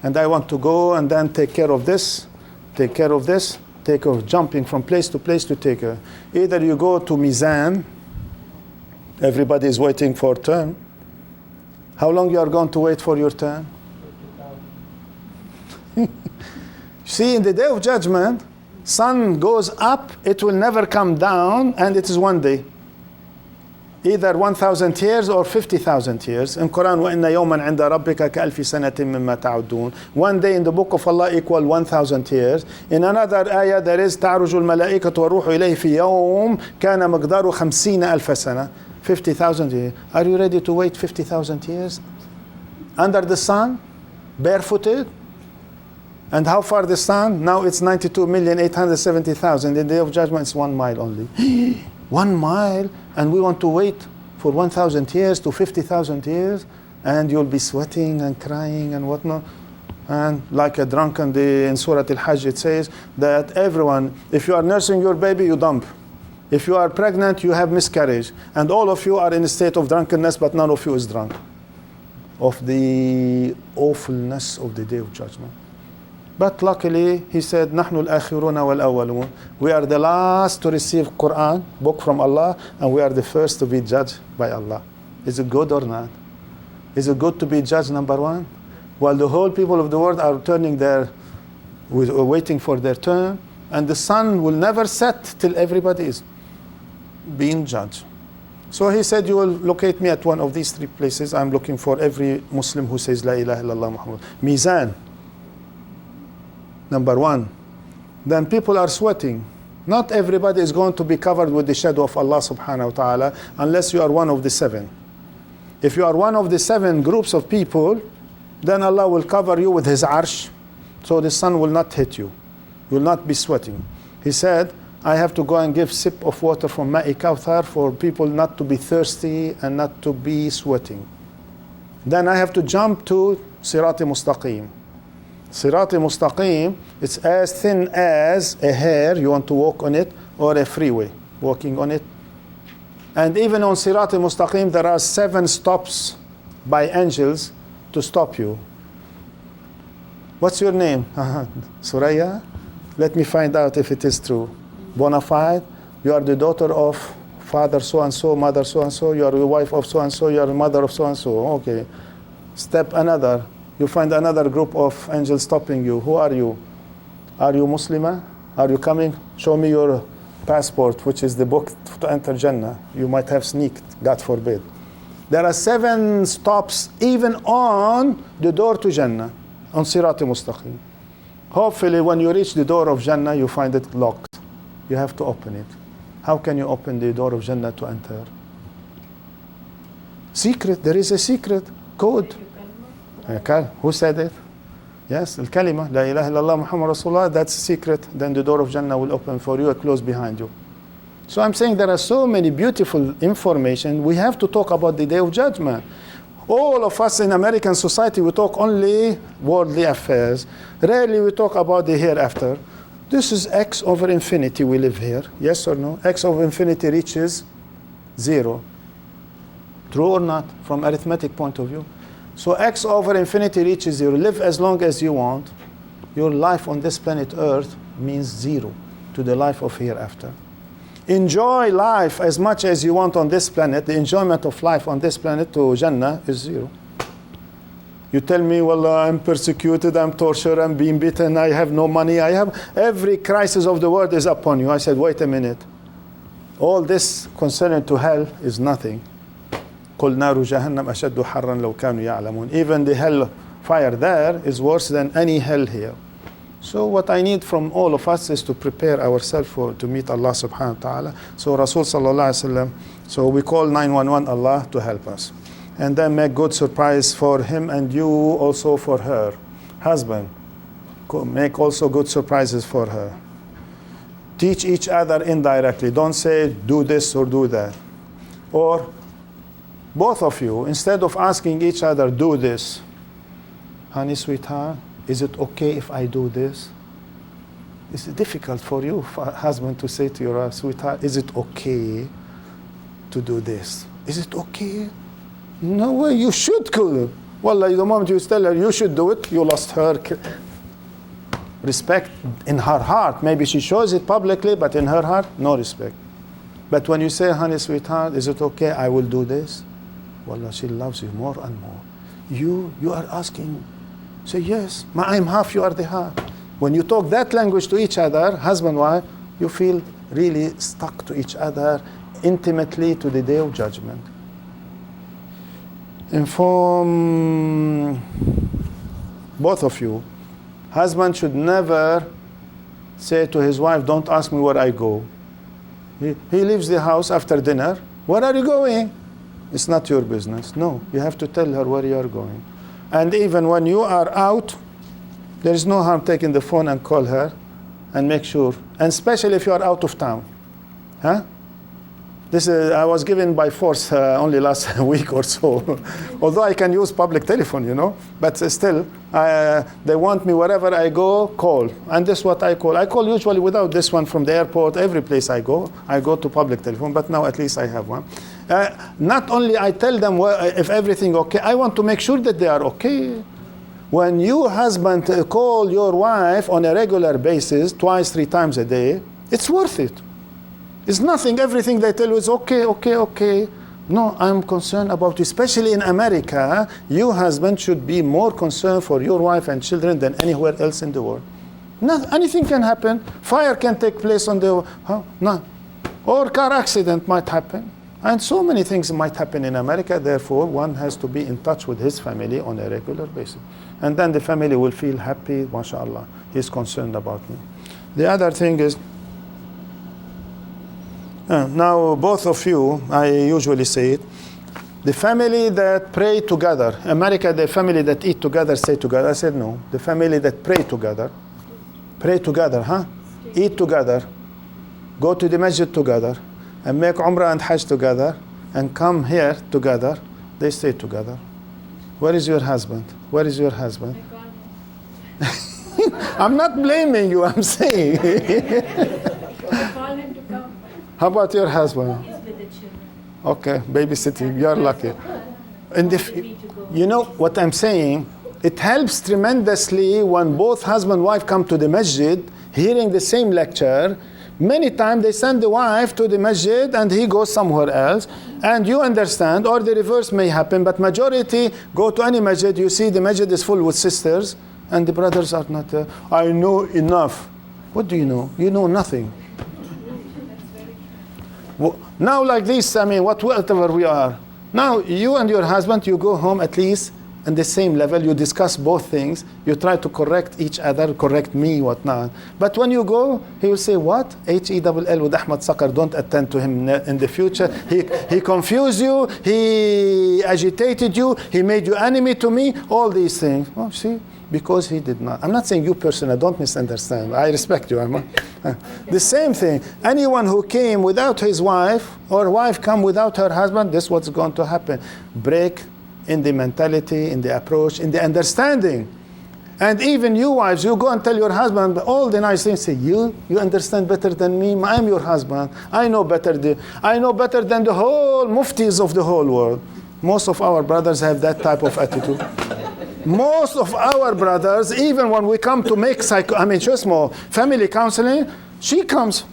And I want to go and then take care of this, take care of this, take care of jumping from place to place to take care. Either you go to Mizan, everybody is waiting for turn. How long you are going to wait for your turn? See, in the day of judgment, sun goes up, it will never come down, and it is one day. Either 1,000 years or 50,000 years. In Quran, وَإِنَّ يَوْمًا عِنْدَ رَبِّكَ كَأَلْفِ سَنَةٍ مِمَّا تَعُدُّونَ. One day in the book of Allah equal 1,000 years. In another ayah there is تَعْرُجُ الْمَلَائِكَةُ وَالرُّوحُ إِلَيْهِ فِي يَوْمٍ كَانَ مِقْدَارُ 50,000 سنة. 50,000 years. Are you ready to wait 50,000 years? Under the sun? Barefooted? And how far the sun? Now it's 92,870,000. In the day of judgment it's 1 mile only. 1 mile, and we want to wait for 1,000 years to 50,000 years, and you'll be sweating and crying and whatnot. And like a drunken, in Surah Al-Hajj it says that everyone, if you are nursing your baby, you dump. If you are pregnant, you have miscarriage. And all of you are in a state of drunkenness, but none of you is drunk. Of the awfulness of the day of judgment. But luckily, he said, نَحْنُ الْآخِرُونَ وَالْأَوَّلُونَ. We are the last to receive Qur'an, book from Allah, and we are the first to be judged by Allah. Is it good or not? Is it good to be judged, number one? While the whole people of the world are waiting for their turn, and the sun will never set till everybody is being judged. So he said, you will locate me at one of these 3 places. I'm looking for every Muslim who says, La ilaha illallah Muhammad. Mizan. Number 1. Then people are sweating. Not everybody is going to be covered with the shadow of Allah subhanahu wa ta'ala unless you are one of the 7. If you are one of the 7 groups of people, then Allah will cover you with His arsh, so the sun will not hit you. You will not be sweating. He said, I have to go and give sip of water from Ma'i Kawthar for people not to be thirsty and not to be sweating. Then I have to jump to Sirati Mustaqim. Sirati Mustaqim, it's as thin as a hair, you want to walk on it, or a freeway, walking on it. And even on Sirati Mustaqim, there are 7 stops by angels to stop you. What's your name? Suraya? Let me find out if it is true. Bonafide, you are the daughter of father so-and-so, mother so-and-so, you are the wife of so-and-so, you are the mother of so-and-so. Okay. Step another. You find another group of angels stopping you. Who are you? Are you Muslimah? Are you coming? Show me your passport, which is the book to enter Jannah. You might have sneaked, God forbid. There are 7 stops even on the door to Jannah, on Sirati Mustaqim. Hopefully when you reach the door of Jannah, you find it locked. You have to open it. How can you open the door of Jannah to enter? Secret, there is a secret code. Who said it? Yes, al-kalima, la ilaha illallah Muhammad Rasulullah, that's a secret. Then the door of Jannah will open for you and close behind you. So I'm saying there are so many beautiful information. We have to talk about the day of judgment. All of us in American society, we talk only worldly affairs. Rarely we talk about the hereafter. This is x over infinity, we live here. Yes or no? X over infinity reaches 0. True or not, from arithmetic point of view? So x over infinity reaches 0. Live as long as you want. Your life on this planet Earth means 0. to the life of hereafter. Enjoy life as much as you want on this planet. The enjoyment of life on this planet to Jannah is zero. You tell me, well, I'm persecuted, I'm tortured, I'm being beaten, I have no money, I have every crisis of the world is upon you. I said, wait a minute. All this concerning to hell is nothing. قُلْ نَارُ جَهَنَّمْ أَشَدُّ حَرًّا لَوْ كَانُوا يَعْلَمُونَ. Even the hell fire there is worse than any hell here. So what I need from all of us is to prepare ourselves to meet Allah subhanahu wa ta'ala. So Rasul sallallahu alayhi wa sallam, so we call 911 Allah to help us. And then make good surprise for him and you also for her. Husband, make also good surprises for her. Teach each other indirectly. Don't say do this or do that. Or both of you, instead of asking each other, do this. Honey, sweetheart, is it okay if I do this? It's difficult for you, husband, to say to your sweetheart, is it okay to do this? Is it okay? No way, you should do it. Well, the moment you tell her you should do it, you lost her respect in her heart. Maybe she shows it publicly, but in her heart, no respect. But when you say, honey, sweetheart, is it okay I will do this? Wallah, she loves you more and more. You are asking, say yes, I'm half, you are the half. When you talk that language to each other, husband, wife, you feel really stuck to each other intimately to the day of judgment. Inform both of you. Husband should never say to his wife, don't ask me where I go. He leaves the house after dinner. Where are you going? It's not your business. No, you have to tell her where you are going. And even when you are out, there is no harm taking the phone and call her and make sure. And especially if you are out of town. Huh? This is, I was given by force only last week or so. Although I can use public telephone, you know. But still, they want me wherever I go, call. And this is what I call. I call usually without this one from the airport. Every place I go to public telephone. But now at least I have one. Not only I tell them if everything okay, I want to make sure that they are okay. When you husband call your wife on a regular basis, 2-3 times a day, it's worth it. It's nothing, everything they tell you is okay. No, I'm concerned about you. Especially in America, you husband should be more concerned for your wife and children than anywhere else in the world. Anything can happen. Fire can take place on the, or car accident might happen. And so many things might happen in America. Therefore, one has to be in touch with his family on a regular basis. And then the family will feel happy, mashallah, he's concerned about me. The other thing is, now both of you, I usually say it, the family that pray together, America, the family that eat together, stay together. I said no. The family that pray together, eat together, go to the masjid together, and make Umrah and Hajj together, and come here together, they stay together. Where is your husband? Where is your husband? I'm not blaming you, I'm saying. Call him to come. How about your husband? He's with the children. Okay, babysitting, you're lucky. And you know what I'm saying? It helps tremendously when both husband and wife come to the masjid, hearing the same lecture. Many times they send the wife to the masjid and he goes somewhere else. And you understand, or the reverse may happen, but majority go to any masjid, you see the masjid is full with sisters and the brothers are not there. I know enough. What do you know? You know nothing. Now like this, I mean, whatever we are. Now you and your husband, you go home at least on the same level, you discuss both things, you try to correct each other, correct me, whatnot. But when you go, he will say, what? H-E-L-L with Ahmad Sakr, don't attend to him in the future. He confused you, he agitated you, he made you enemy to me, all these things. Oh, see? Because he did not. I'm not saying you personally, don't misunderstand. I respect you, Ahmad. The same thing. Anyone who came without his wife, or wife come without her husband, this is what's going to happen. Break in the mentality, in the approach, in the understanding. And even you wives, you go and tell your husband all the nice things. Say, you understand better than me. I'm your husband. I know better than the whole muftis of the whole world. Most of our brothers have that type of attitude. Most of our brothers, even when we come to make family counseling, She comes.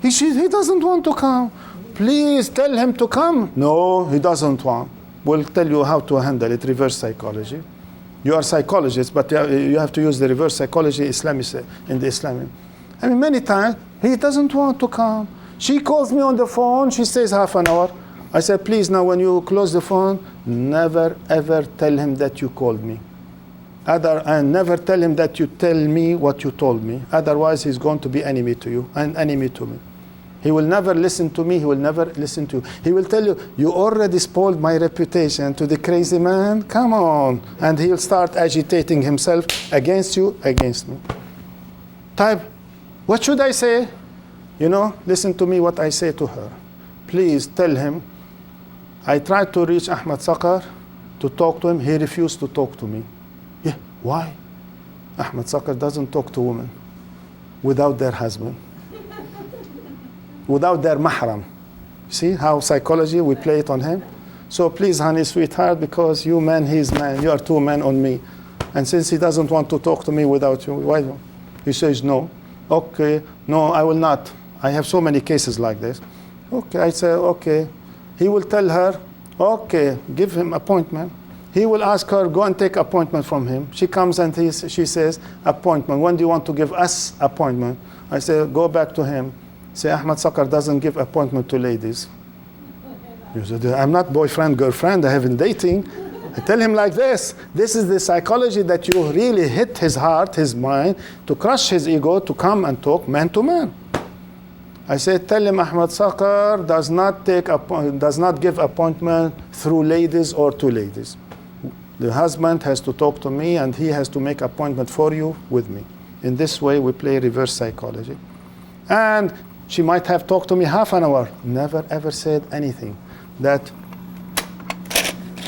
He doesn't want to come. Please tell him to come. No, he doesn't want. We'll tell you how to handle it, reverse psychology. You are psychologists, but you have to use the reverse psychology in the Islamic. I mean, many times, he doesn't want to come. She calls me on the phone, she stays half an hour. I said, please, now when you close the phone, never ever tell him that you called me. And never tell him that you tell me what you told me. Otherwise, he's going to be enemy to you and enemy to me. He will never listen to me. He will never listen to you. He will tell you, you already spoiled my reputation to the crazy man. Come on. And he'll start agitating himself against you, against me. Type, what should I say? You know, listen to me what I say to her. Please tell him, I tried to reach Ahmad Sakr to talk to him. He refused to talk to me. Yeah, why? Ahmad Sakr doesn't talk to women without their husband. Without their mahram. See how psychology, we play it on him? So please, honey, sweetheart, because you man, he's man, you are two men on me. And since he doesn't want to talk to me without you, why? He says no. Okay, no, I will not. I have so many cases like this. Okay, I say, okay. He will tell her, okay, give him appointment. He will ask her, go and take appointment from him. She comes and she says, appointment. When do you want to give us appointment? I say, go back to him. Say, Ahmad Sakr doesn't give appointment to ladies. You said, I'm not boyfriend, girlfriend, I haven't dating. I tell him like this. This is the psychology that you really hit his heart, his mind, to crush his ego, to come and talk man to man. I said, tell him Ahmad Sakr does not give appointment through ladies or to ladies. The husband has to talk to me and he has to make appointment for you with me. In this way, we play reverse psychology. And she might have talked to me half an hour, never ever said anything.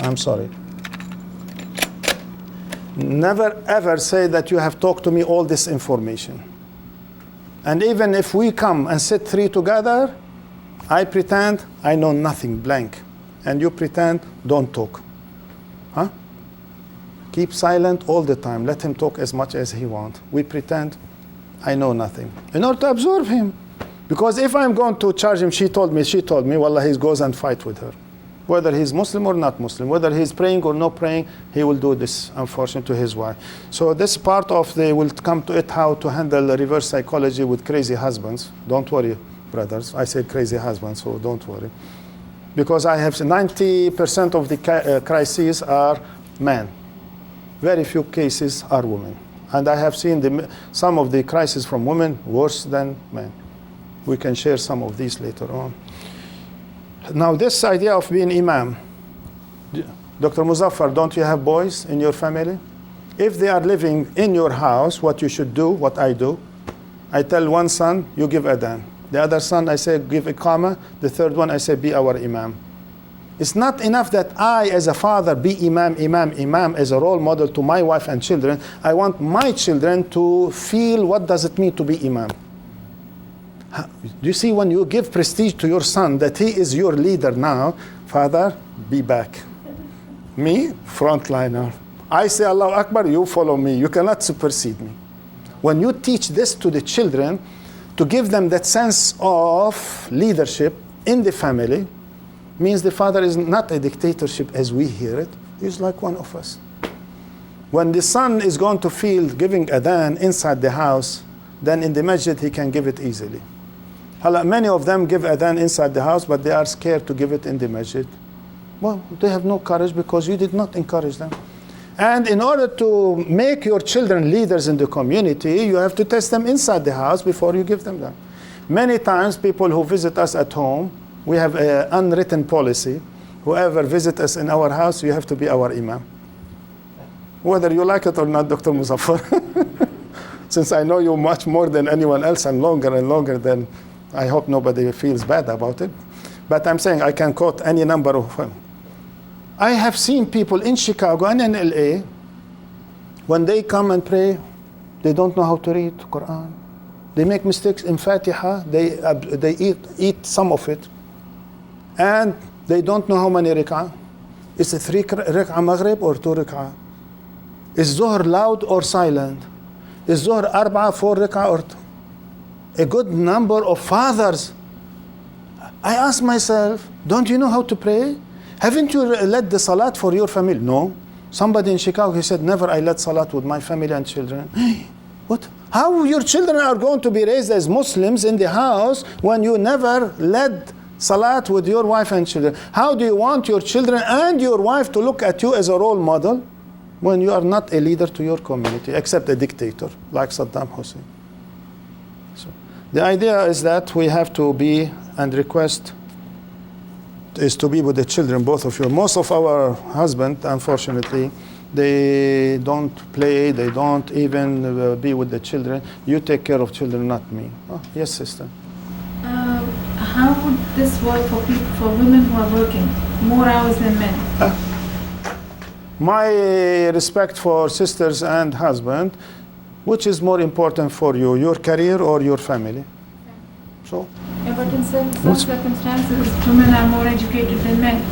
I'm sorry. Never ever say that you have talked to me all this information. And even if we come and sit three together, I pretend I know nothing, blank. And you pretend, don't talk. Huh? Keep silent all the time. Let him talk as much as he wants. We pretend I know nothing. In order to absorb him. Because if I'm going to charge him, she told me, wallah, he goes and fight with her. Whether he's Muslim or not Muslim, whether he's praying or not praying, he will do this, unfortunately, to his wife. So this part of we'll come to it, how to handle reverse psychology with crazy husbands. Don't worry, brothers. I said crazy husbands, so don't worry. Because I have 90% of the crises are men. Very few cases are women. And I have seen some of the crises from women worse than men. We can share some of these later on. Now this idea of being imam. Dr. Muzaffar, don't you have boys in your family? If they are living in your house, what you should do, what I do, I tell one son, you give adhan. The other son, I say, give iqamah. The third one, I say, be our imam. It's not enough that I, as a father, be imam as a role model to my wife and children. I want my children to feel what does it mean to be imam. Do you see, when you give prestige to your son that he is your leader now, father, be back. Me, frontliner. I say Allahu Akbar, you follow me. You cannot supersede me. When you teach this to the children, to give them that sense of leadership in the family, means the father is not a dictatorship as we hear it. He's like one of us. When the son is going to feel giving adhan inside the house, then in the masjid he can give it easily. Many of them give adhan inside the house, but they are scared to give it in the masjid. Well, they have no courage because you did not encourage them. And in order to make your children leaders in the community, you have to test them inside the house before you give them that. Many times, people who visit us at home, we have an unwritten policy. Whoever visits us in our house, you have to be our imam. Whether you like it or not, Dr. Muzaffar. Since I know you much more than anyone else and longer than, I hope nobody feels bad about it. But I'm saying I can quote any number of them. I have seen people in Chicago and in LA, when they come and pray, they don't know how to read Quran. They make mistakes in Fatiha, they eat some of it. And they don't know how many rak'ah. Is it 3 rak'ah maghrib or 2 rak'ah? Is Zuhr loud or silent? Is Zuhr 4 rak'ah or 2? a good number of fathers. I ask myself, don't you know how to pray? Haven't you led the salat for your family? No. Somebody in Chicago, he said, never I led salat with my family and children. What? How your children are going to be raised as Muslims in the house when you never led salat with your wife and children? How do you want your children and your wife to look at you as a role model when you are not a leader to your community, except a dictator like Saddam Hussein? So the idea is that we have to be, and request is to be with the children, both of you. Most of our husbands, unfortunately, they don't play, they don't even be with the children. You take care of children, not me. Oh, yes, sister. How would this work for women who are working more hours than men? My respect for sisters and husband, which is more important for you, your career or your family? So. Yeah, but in some circumstances, women are more educated than men,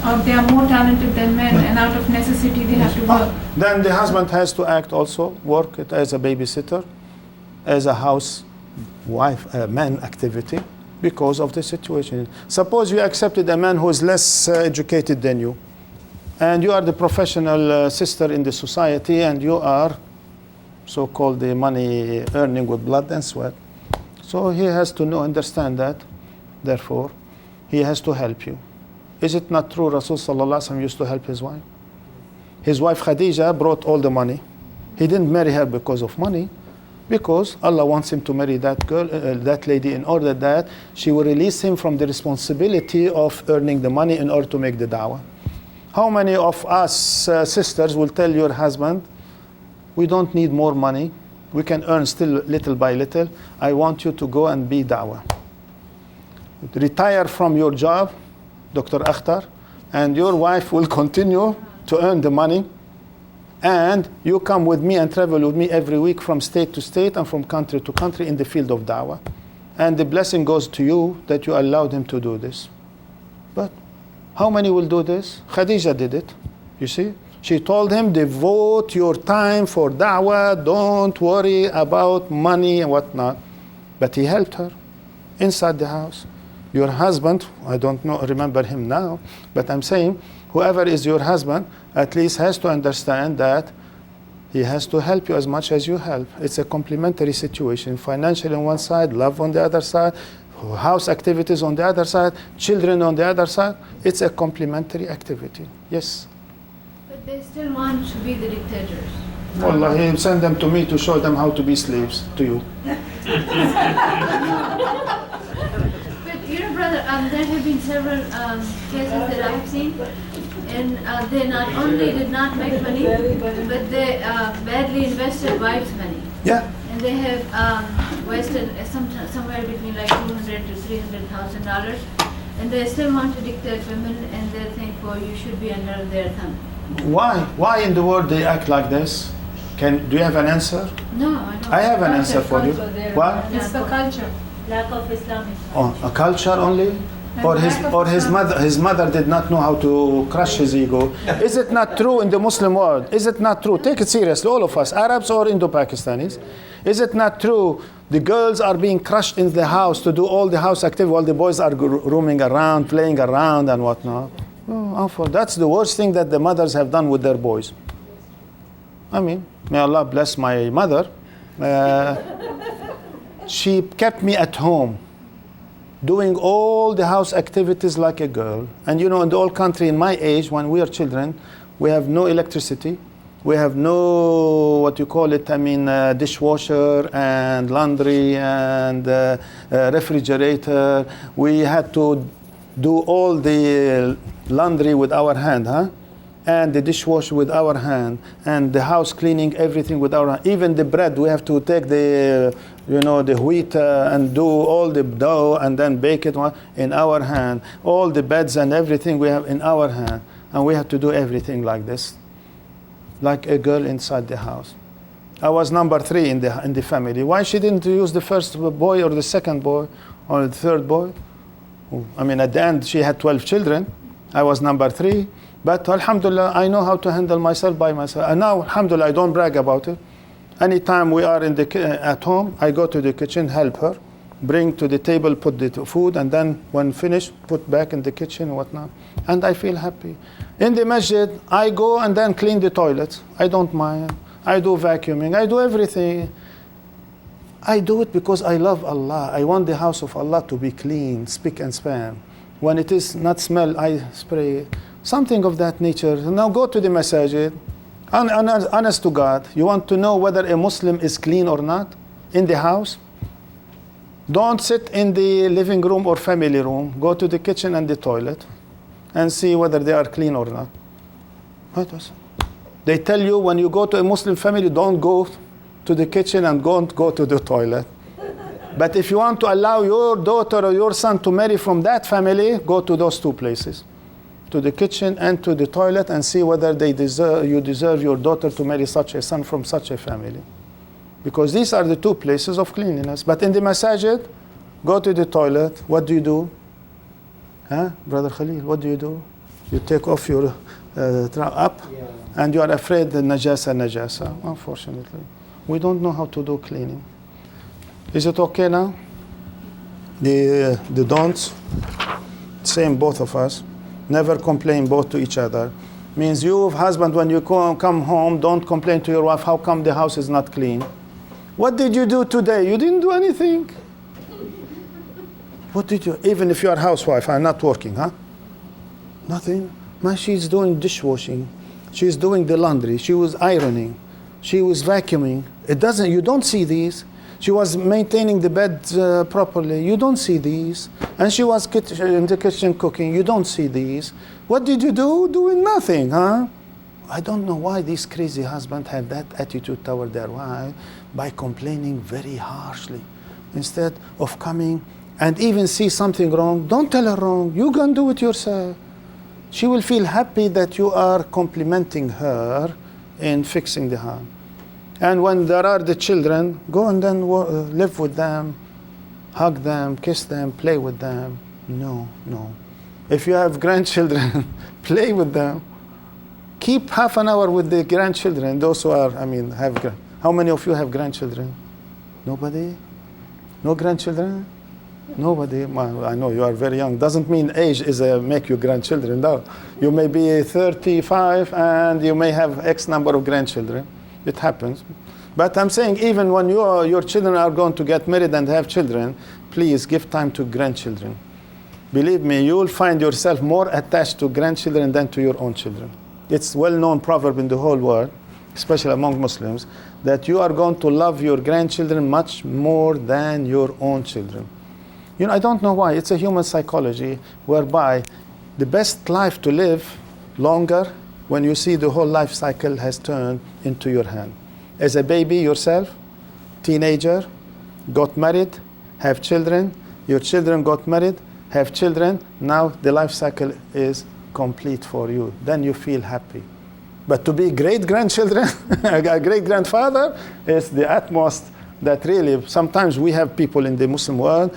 or they are more talented than men, and out of necessity they have to work. Then the husband has to act also, work it as a babysitter, as a housewife, man activity, because of the situation. Suppose you accepted a man who is less educated than you, and you are the professional sister in the society, and you are so-called the money earning with blood and sweat. So he has to understand that, therefore, he has to help you. Is it not true Rasul Sallallahu Alaihi Wasallam used to help his wife? His wife Khadija brought all the money. He didn't marry her because of money, because Allah wants him to marry that girl, that lady, in order that she will release him from the responsibility of earning the money in order to make the da'wah. How many of us sisters will tell your husband, we don't need more money, we can earn still little by little, I want you to go and be da'wah. Retire from your job, Dr. Akhtar, and your wife will continue to earn the money, and you come with me and travel with me every week from state to state and from country to country in the field of da'wah. And the blessing goes to you that you allowed him to do this. But how many will do this? Khadija did it, you see. She told him, devote your time for da'wah, don't worry about money and whatnot. But he helped her inside the house. Your husband, I don't know, remember him now, but I'm saying, whoever is your husband, at least has to understand that he has to help you as much as you help. It's a complementary situation. Financial on one side, love on the other side, house activities on the other side, children on the other side. It's a complementary activity. Yes? They still want to be the dictators. Wallah, he sent them to me to show them how to be slaves to you. But you know, brother, there have been several cases that I have seen, and they not only did not make money, but they badly invested wives' money. Yeah. And they have wasted somewhere between like $200,000 to $300,000, and they still want to dictate women, and they think, oh, you should be under their thumb. Why? Why in the world they act like this? Do you have an answer? No, I don't. I have an answer for you. What? It's the culture. Lack of Islamic. Oh, a culture only? Or his mother did not know how to crush his ego. Is it not true in the Muslim world? Is it not true? Take it seriously, all of us, Arabs or Indo-Pakistanis. Is it not true the girls are being crushed in the house to do all the house activity while the boys are roaming around, playing around and whatnot? Oh, that's the worst thing that the mothers have done with their boys. I mean, may Allah bless my mother. She kept me at home, doing all the house activities like a girl. And you know, in the old country, in my age, when we are children, we have no electricity. We have no, what you call it, dishwasher and laundry and refrigerator. We had to do all the laundry with our hand, and the dishwasher with our hand, and the house cleaning, everything with our hand. Even the bread, we have to take the, the wheat and do all the dough and then bake it in our hand. All the beds and everything we have in our hand, and we have to do everything like this, like a girl inside the house. I was number 3 in the family. Why she didn't use the first boy or the second boy or the third boy? I mean, at the end, she had 12 children. I was number 3. But alhamdulillah, I know how to handle myself by myself. And now, alhamdulillah, I don't brag about it. Anytime we are at home, I go to the kitchen, help her, bring to the table, put the food, and then when finished, put back in the kitchen and whatnot. And I feel happy. In the masjid, I go and then clean the toilets. I don't mind. I do vacuuming. I do everything. I do it because I love Allah. I want the house of Allah to be clean, spick and span. When it is not smell, I spray. Something of that nature. Now go to the masjid. Honest to God, you want to know whether a Muslim is clean or not in the house? Don't sit in the living room or family room. Go to the kitchen and the toilet and see whether they are clean or not. What was it? They tell you when you go to a Muslim family, don't go to the kitchen and don't go to the toilet. But if you want to allow your daughter or your son to marry from that family, go to those two places. To the kitchen and to the toilet and see whether you deserve your daughter to marry such a son from such a family. Because these are the two places of cleanliness. But in the masajid, go to the toilet. What do you do? Huh? Brother Khalil, what do you do? You take off your up and you are afraid the najasa. Unfortunately, we don't know how to do cleaning. Is it okay now? The don'ts, same both of us. Never complain both to each other. Means you, husband, when you come home, don't complain to your wife, how come the house is not clean? What did you do today? You didn't do anything. What did you, even if you are a housewife, I'm not working, huh? Nothing. She's doing dishwashing. She's doing the laundry. She was ironing. She was vacuuming. You don't see these. She was maintaining the bed properly. You don't see these. And she was in the kitchen cooking. You don't see these. What did you do? Doing nothing, huh? I don't know why these crazy husbands have that attitude toward their wife by complaining very harshly. Instead of coming and even see something wrong, don't tell her wrong. You can do it yourself. She will feel happy that you are complimenting her in fixing the house. And when there are the children, go and then live with them, hug them, kiss them, play with them. No. If you have grandchildren, play with them. Keep half an hour with the grandchildren. Those who are, how many of you have grandchildren? Nobody? No grandchildren? Nobody? Well, I know you are very young. Doesn't mean age is make you grandchildren. No. You may be 35 and you may have X number of grandchildren. It happens. But I'm saying even when your children are going to get married and have children, please give time to grandchildren. Believe me, you will find yourself more attached to grandchildren than to your own children. It's a well-known proverb in the whole world, especially among Muslims, that you are going to love your grandchildren much more than your own children. I don't know why. It's a human psychology whereby the best life to live longer when you see the whole life cycle has turned into your hand. As a baby yourself, teenager, got married, have children, your children got married, have children, now the life cycle is complete for you. Then you feel happy. But to be great-grandchildren, a great-grandfather is the utmost that really, sometimes we have people in the Muslim world,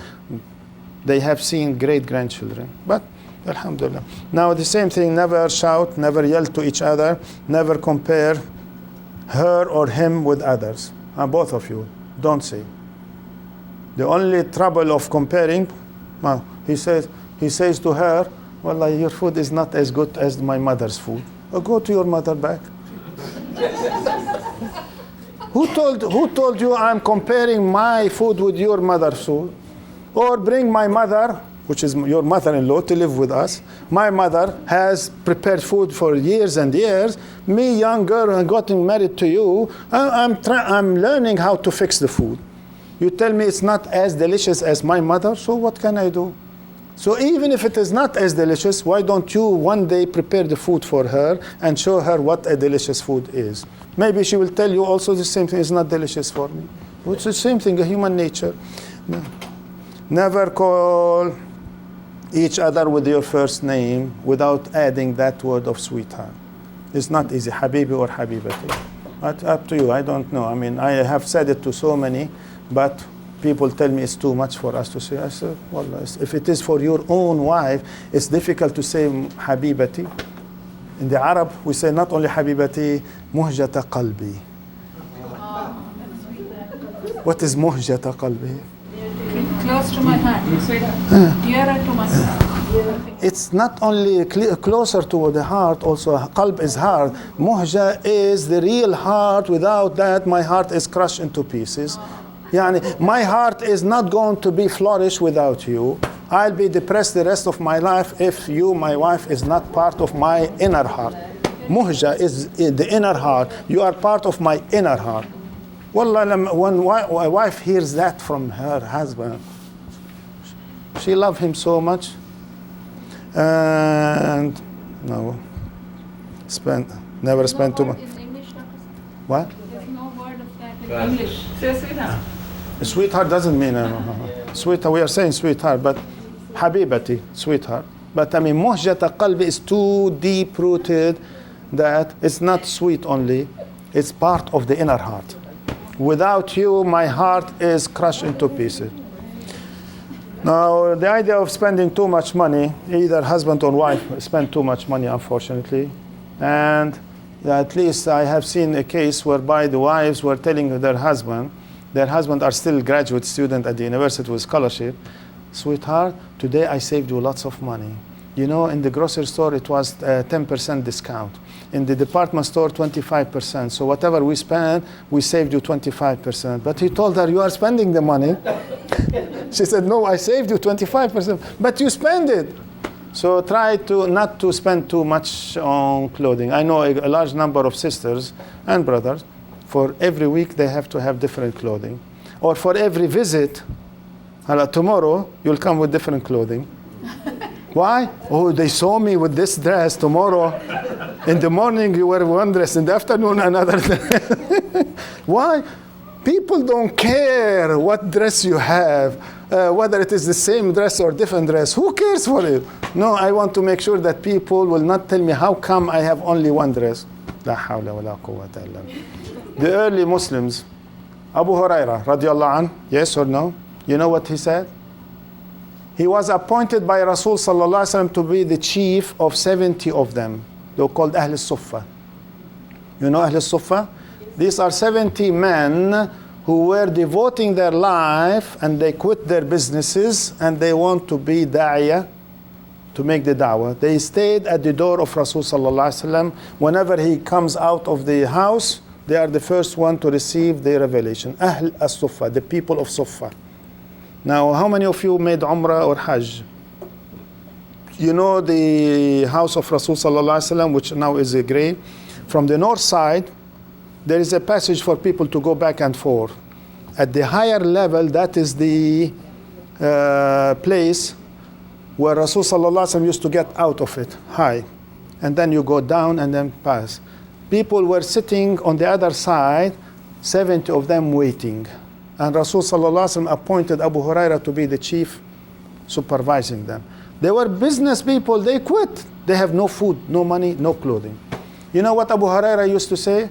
they have seen great-grandchildren. But alhamdulillah. Now the same thing, never shout, never yell to each other, never compare her or him with others. Both of you, don't say. The only trouble of comparing, he says to her, well, your food is not as good as my mother's food. Go to your mother back. Who told you I'm comparing my food with your mother's food? Or bring my mother, which is your mother-in-law, to live with us. My mother has prepared food for years and years. Me, young girl, and getting married to you, I'm learning how to fix the food. You tell me it's not as delicious as my mother, so what can I do? So even if it is not as delicious, why don't you one day prepare the food for her and show her what a delicious food is? Maybe she will tell you also the same thing is not delicious for me. It's the same thing, a human nature. No. Never call each other with your first name without adding that word of sweetheart. It's not easy, Habibi or Habibati. Up to you, I don't know. I have said it to so many, but people tell me it's too much for us to say. I said, well, if it is for your own wife, it's difficult to say Habibati. In the Arab, we say not only Habibati, Muhjata Qalbi. What is muhjata qalbi? Close to my heart, sweetheart. Nearer to my heart. It's not only closer to the heart, also qalb is heart. Muhja is the real heart. Without that, my heart is crushed into pieces. Yani, my heart is not going to be flourished without you. I'll be depressed the rest of my life if you, my wife, is not part of my inner heart. Muhja is the inner heart. You are part of my inner heart. Wallah, when a wife hears that from her husband, she loves him so much. And no, never spend too much. What? There's no word of that in Right. English. Say sweetheart. Sweetheart doesn't mean sweetheart. We are saying sweetheart, but habibati, sweetheart. But I mean, muhjata qalbi is too deep rooted that it's not sweet only. It's part of the inner heart. Without you, my heart is crushed into pieces. Now, the idea of spending too much money, either husband or wife spend too much money, unfortunately. And at least I have seen a case whereby the wives were telling their husband are still graduate student at the university with scholarship, sweetheart, today I saved you lots of money. You know, in the grocery store, it was 10% discount. In the department store, 25%. So whatever we spend, we saved you 25%. But he told her, you are spending the money. She said, no, I saved you 25%, but you spend it. So try to not to spend too much on clothing. I know a large number of sisters and brothers, for every week they have to have different clothing. Or for every visit, tomorrow you'll come with different clothing. Why? Oh, they saw me with this dress. Tomorrow, in the morning you wear one dress, in the afternoon another dress. Why? People don't care what dress you have, whether it is the same dress or different dress. Who cares for it? No, I want to make sure that people will not tell me how come I have only one dress. La hawla wa la quwwata illa billah. The early Muslims, Abu Huraira radiallahu anh, yes or no? You know what he said? He was appointed by Rasul sallallahu alaihi wasallam to be the chief of 70 of them. They were called Ahl al-Suffa. You know Ahl al-Suffa? These are 70 men who were devoting their life and they quit their businesses and they want to be da'iyah, to make the da'wah. They stayed at the door of Rasul sallallahu alaihi wasallam. Whenever he comes out of the house, they are the first one to receive the revelation. Ahl al-Suffa, the people of Suffa. Now, how many of you made Umrah or Hajj? You know the house of Rasul sallallahu alaihi wasallam, which now is a grave. From the north side, there is a passage for people to go back and forth. At the higher level, that is the place where Rasul sallallahu alaihi wasallam used to get out of it, high. And then you go down and then pass. People were sitting on the other side, 70 of them waiting. And Rasul sallallahu alaihi wasallam appointed Abu Huraira to be the chief, supervising them. They were business people, they quit. They have no food, no money, no clothing. You know what Abu Huraira used to say?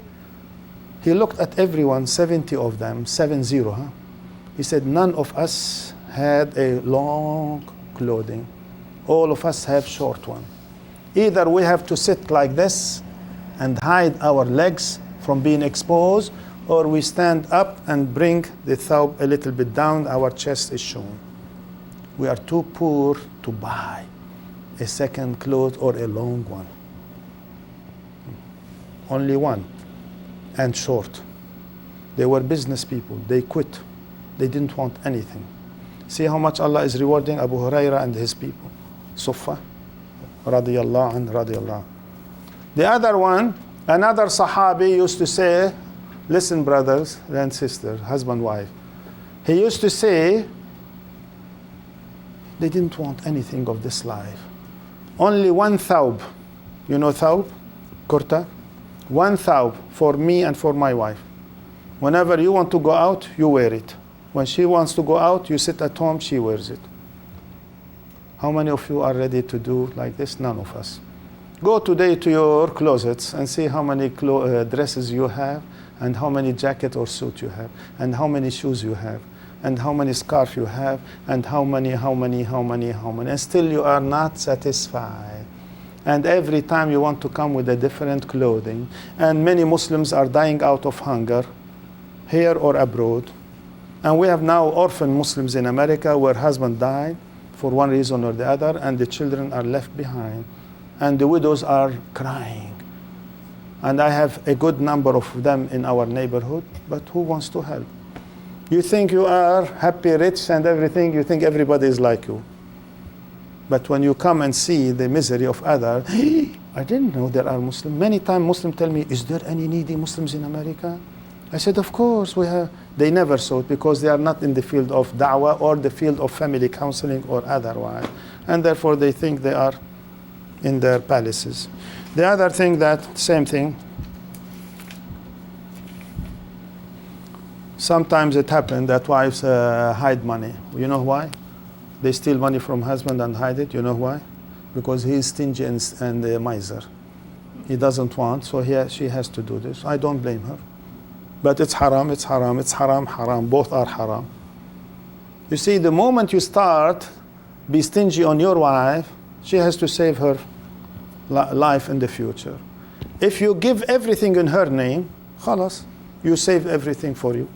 He looked at everyone, 70 of them, 70, huh? He said, none of us had a long clothing. All of us have short one. Either we have to sit like this and hide our legs from being exposed, or we stand up and bring the thawb a little bit down, our chest is shown. We are too poor to buy a second cloth or a long one. Only one, and short. They were business people, they quit. They didn't want anything. See how much Allah is rewarding Abu Huraira and his people. Suffa, radiyallahu anh, radiyallahu. The other one, another Sahabi used to say, listen brothers and sisters, husband, wife. He used to say, they didn't want anything of this life. Only one thawb. You know thawb? Kurta? One thawb for me and for my wife. Whenever you want to go out, you wear it. When she wants to go out, you sit at home, she wears it. How many of you are ready to do like this? None of us. Go today to your closets and see how many dresses you have, and how many jacket or suit you have, and how many shoes you have, and how many scarf you have, and how many, and still you are not satisfied. And every time you want to come with a different clothing. And many Muslims are dying out of hunger, here or abroad. And we have now orphan Muslims in America where husband died for one reason or the other, and the children are left behind. And the widows are crying. And I have a good number of them in our neighborhood, but who wants to help? You think you are happy, rich, and everything, you think everybody is like you. But when you come and see the misery of others, I didn't know there are Muslims. Many times Muslims tell me, is there any needy Muslims in America? I said, of course we have. They never saw it because they are not in the field of da'wah or the field of family counseling or otherwise. And therefore they think they are in their palaces. The other thing that, same thing, sometimes it happens that wives hide money. You know why? They steal money from husband and hide it. You know why? Because he is stingy and a miser. He doesn't want, so she has to do this. I don't blame her. But it's haram, it's haram, it's haram, haram. Both are haram. You see, the moment you start be stingy on your wife, she has to save her life in the future. If you give everything in her name, khalas, you save everything for you.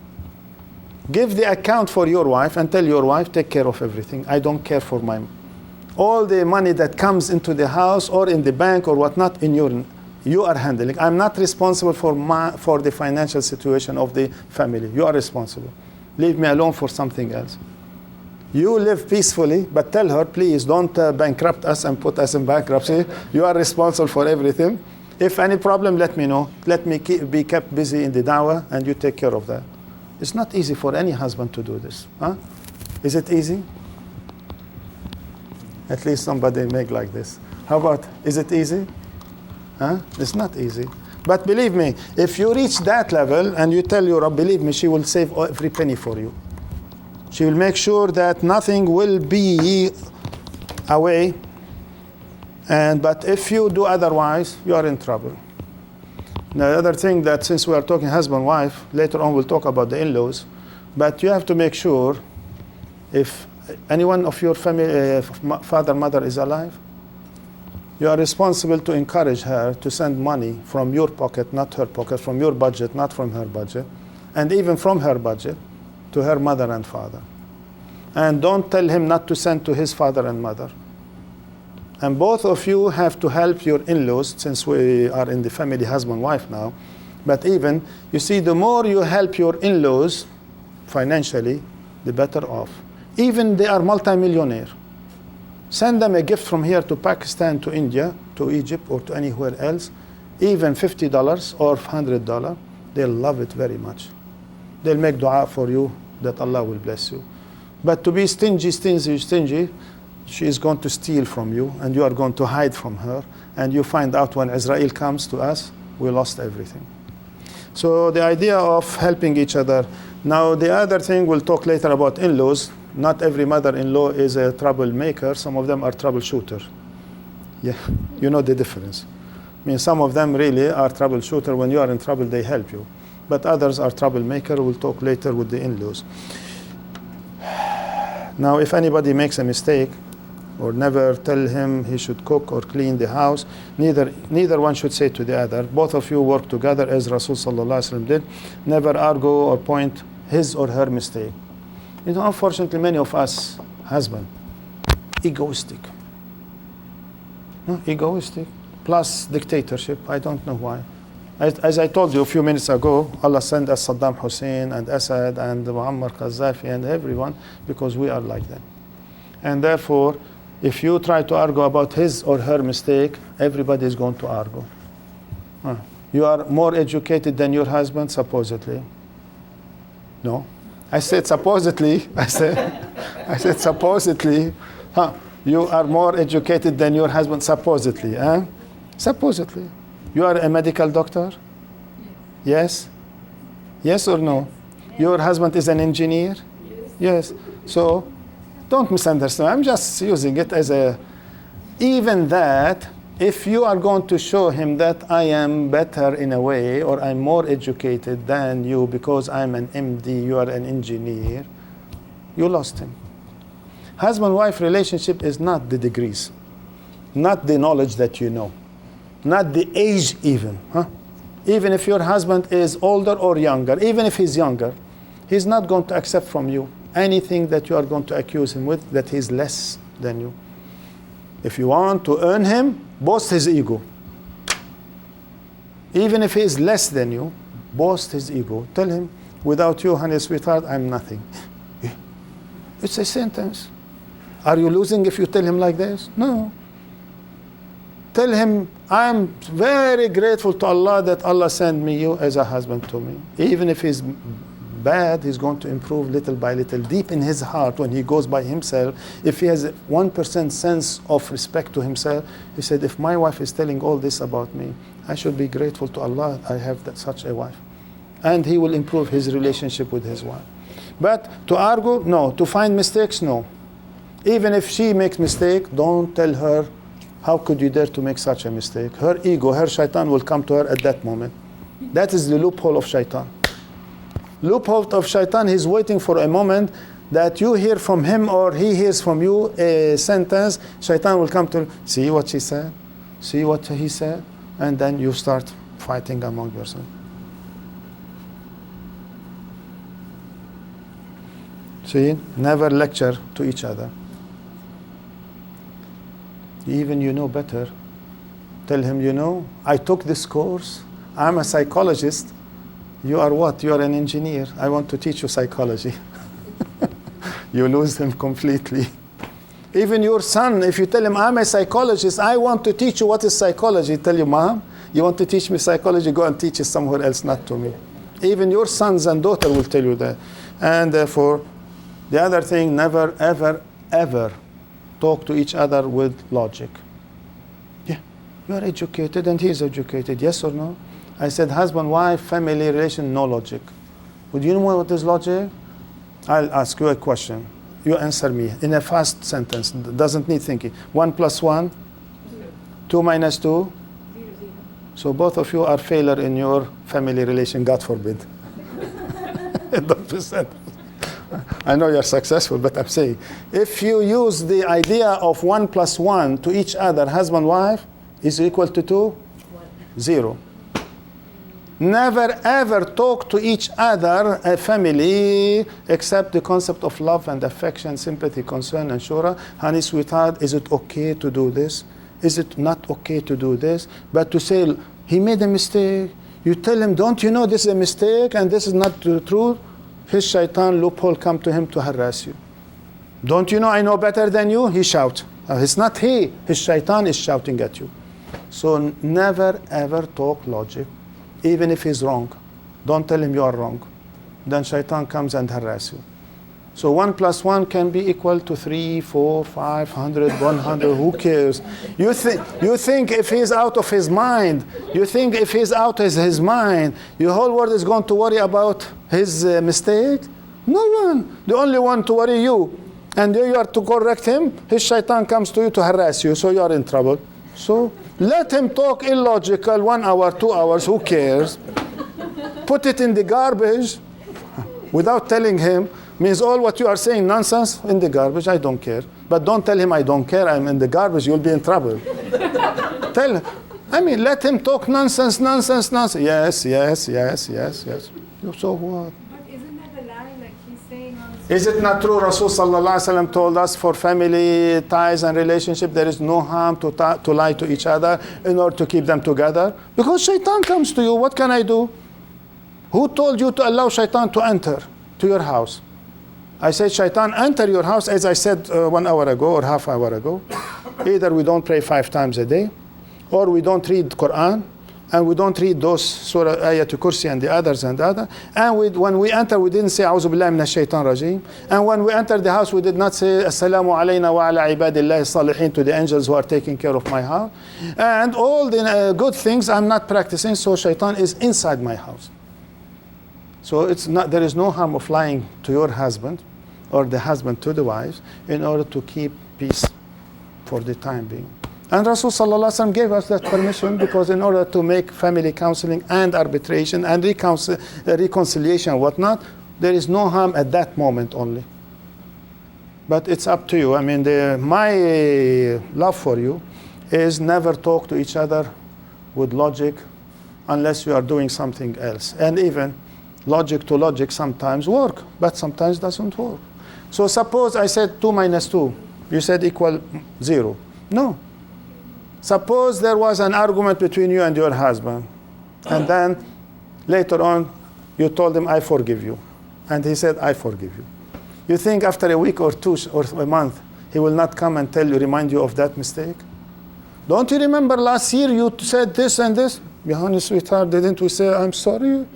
Give the account for your wife and tell your wife, take care of everything. I don't care for all the money that comes into the house or in the bank or whatnot you are handling. I'm not responsible for the financial situation of the family. You are responsible. Leave me alone for something else. You live peacefully, but tell her, please don't bankrupt us and put us in bankruptcy. You are responsible for everything. If any problem, let me know. Let me be kept busy in the da'wah and you take care of that. It's not easy for any husband to do this. Huh? Is it easy? At least somebody make like this. How about, is it easy? Huh? It's not easy. But believe me, if you reach that level and you tell your Rabb, believe me, she will save every penny for you. She will make sure that nothing will be away. But if you do otherwise, you are in trouble. Now, the other thing that, since we are talking husband-wife, later on we'll talk about the in-laws, but you have to make sure if anyone of your family, father, mother is alive, you are responsible to encourage her to send money from your pocket, not her pocket, from your budget, not from her budget, and even from her budget to her mother and father. And don't tell him not to send to his father and mother. And both of you have to help your in-laws, since we are in the family husband-wife now. But even, you see, the more you help your in-laws financially, the better off. Even they are multi-millionaire. Send them a gift from here to Pakistan, to India, to Egypt, or to anywhere else, even $50 or $100, they'll love it very much. They'll make dua for you that Allah will bless you. But to be stingy, she is going to steal from you, and you are going to hide from her, and you find out when Israel comes to us, we lost everything. So the idea of helping each other. Now the other thing, we'll talk later about in-laws. Not every mother-in-law is a troublemaker. Some of them are troubleshooter. Yeah, you know the difference. I mean, some of them really are troubleshooter. When you are in trouble, they help you. But others are troublemaker. We'll talk later with the in-laws. Now, if anybody makes a mistake, or never tell him he should cook or clean the house, neither one should say to the other. Both of you work together as Rasul sallallahu alaihi wasallam did. Never argue or point his or her mistake. You know, unfortunately, many of us, husband, egoistic. No, egoistic, plus dictatorship. I don't know why. As I told you a few minutes ago, Allah sent us Saddam Hussein and Assad and Muammar Gaddafi and everyone because we are like that. And therefore, if you try to argue about his or her mistake, everybody is going to argue. You are more educated than your husband, supposedly. No. I said supposedly. I said supposedly. You are more educated than your husband, supposedly. Supposedly. You are a medical doctor? Yes? Yes or no? Your husband is an engineer? Yes. So, don't misunderstand. I'm just using it as a... Even that, if you are going to show him that I am better in a way, or I'm more educated than you because I'm an MD, you are an engineer, you lost him. Husband-wife relationship is not the degrees, not the knowledge that you know, not the age even. Even if your husband is older or younger, even if he's younger, he's not going to accept from you anything that you are going to accuse him with, that he's less than you. If you want to earn him, boast his ego. Even if he is less than you, boast his ego. Tell him, without you, honey, sweetheart, I'm nothing. It's a sentence. Are you losing if you tell him like this? No. Tell him, I'm very grateful to Allah that Allah sent me you as a husband to me. Even if he's bad, he's going to improve little by little. Deep in his heart, when he goes by himself, if he has 1% sense of respect to himself, he said, if my wife is telling all this about me, I should be grateful to Allah I have such a wife. And he will improve his relationship with his wife. But to argue, no. To find mistakes, no. Even if she makes mistake, don't tell her, how could you dare to make such a mistake? Her ego, her shaitan will come to her at that moment. That is the loophole of shaitan. Loophole of shaitan, he's waiting for a moment that you hear from him or he hears from you a sentence. Shaitan will come to, see what she said, see what he said, and then you start fighting among yourselves. See, never lecture to each other. Even you know better. Tell him, you know, I took this course. I'm a psychologist. You are what? You are an engineer. I want to teach you psychology. You lose him completely. Even your son, if you tell him, I'm a psychologist, I want to teach you what is psychology. Tell you, Mom, you want to teach me psychology? Go and teach it somewhere else, not to me. Even your sons and daughter will tell you that. And therefore, the other thing, never, ever, ever talk to each other with logic. Yeah, you are educated and he is educated, yes or no? I said, husband, wife, family relation, no logic. Would you know what is logic? I'll ask you a question. You answer me in a fast sentence, doesn't need thinking. 1 + 1? 2 - 2? So both of you are failure in your family relation, God forbid. 100%. I know you're successful, but I'm saying, if you use the idea of 1 + 1 to each other, husband, wife, is equal to 2? 0. Never ever talk to each other, a family, except the concept of love and affection, sympathy, concern, and shura. Honey, sweetheart, is it okay to do this? Is it not okay to do this? But to say, he made a mistake, you tell him, don't you know this is a mistake and this is not the truth? His shaitan loophole come to him to harass you. Don't you know I know better than you? He shout. It's not he. His shaitan is shouting at you. So never ever talk logic, even if he's wrong. Don't tell him you are wrong. Then shaitan comes and harass you. So 1 + 1 can be equal to 3, 4, 500, 100. Who cares? You think if he's out of his mind, you think if he's out of his mind, your whole world is going to worry about his mistake? No one. The only one to worry you. And you are to correct him. His shaitan comes to you to harass you. So you are in trouble. So let him talk illogical 1 hour, 2 hours. Who cares? Put it in the garbage without telling him. Means all what you are saying nonsense in the garbage. I don't care. But don't tell him I don't care. I'm in the garbage. You'll be in trouble. Tell him. I mean, let him talk nonsense. Yes. So what? But isn't that a lie? Like he's saying on. Is it not true? Rasul sallallahu alaihi wasallam told us for family ties and relationship there is no harm to lie to each other in order to keep them together. Because shaitan comes to you. What can I do? Who told you to allow shaitan to enter to your house? I said, shaitan, enter your house, as I said 1 hour ago or half hour ago. Either we don't pray 5 times a day, or we don't read Qur'an, and we don't read those Surah Ayatul Kursi and the others and the other. And when we enter, we didn't say, A'udhu Billahi Minash Shaitan Rajim. And when we enter the house, we did not say, Assalamu alayna wa ala ibadillahi salihin, to the angels who are taking care of my house. And all the good things I'm not practicing, so shaitan is inside my house. So there is no harm of lying to your husband or the husband to the wife in order to keep peace for the time being. And Rasul sallallahu alaihi wasallam gave us that permission because in order to make family counseling and arbitration and reconciliation and whatnot, there is no harm at that moment only. But it's up to you. I mean, my love for you is never talk to each other with logic unless you are doing something else. And even logic to logic sometimes work, but sometimes doesn't work. So suppose I said 2 minus 2. You said equal 0. No. Suppose there was an argument between you and your husband, and then later on you told him, I forgive you. And he said, I forgive you. You think after a week or 2 or a month, he will not come and remind you of that mistake? Don't you remember last year you said this and this? Yeah, honey, sweetheart, didn't we say, I'm sorry?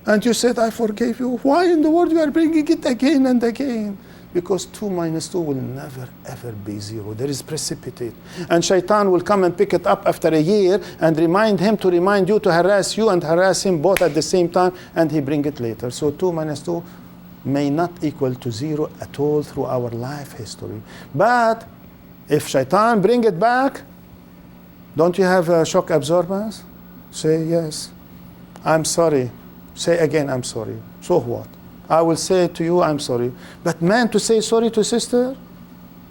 And you said, I forgave you. Why in the world you are bringing it again and again? Because 2 minus 2 will never, ever be 0. There is precipitate. And shaitan will come and pick it up after a year and remind him to remind you to harass you and harass him both at the same time, and he bring it later. So 2 minus 2 may not equal to 0 at all through our life history. But if shaitan bring it back, don't you have a shock absorbance? Say yes. I'm sorry. Say again, I'm sorry. So what? I will say to you, I'm sorry. But man, to say sorry to sister?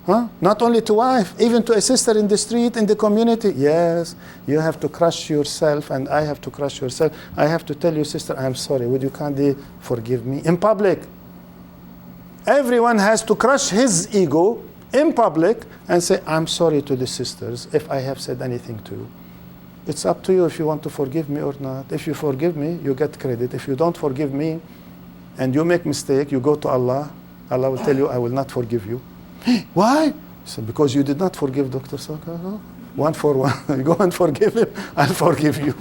Huh? Not only to wife, even to a sister in the street, in the community. Yes, you have to crush yourself, and I have to crush yourself. I have to tell you, sister, I'm sorry. Would you kindly forgive me? In public. Everyone has to crush his ego in public and say, I'm sorry to the sisters if I have said anything to you. It's up to you if you want to forgive me or not. If you forgive me, you get credit. If you don't forgive me and you make mistake, you go to Allah. Allah will tell you, I will not forgive you. Why? So because you did not forgive Dr. Sakr. No? 1 for 1. You go and forgive him, I'll forgive you.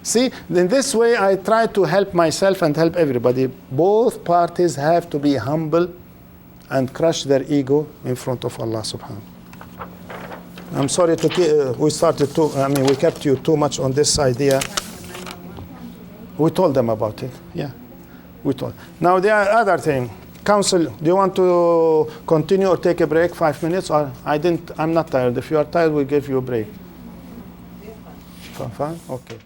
See, in this way, I try to help myself and help everybody. Both parties have to be humble and crush their ego in front of Allah subhanahu. I'm sorry to we kept you too much on this idea. We told them about it. Yeah, we told. Now the other thing, counsel. Do you want to continue or take a break? 5 minutes? Or I'm not tired. If you are tired, we'll give you a break. Fine. Okay.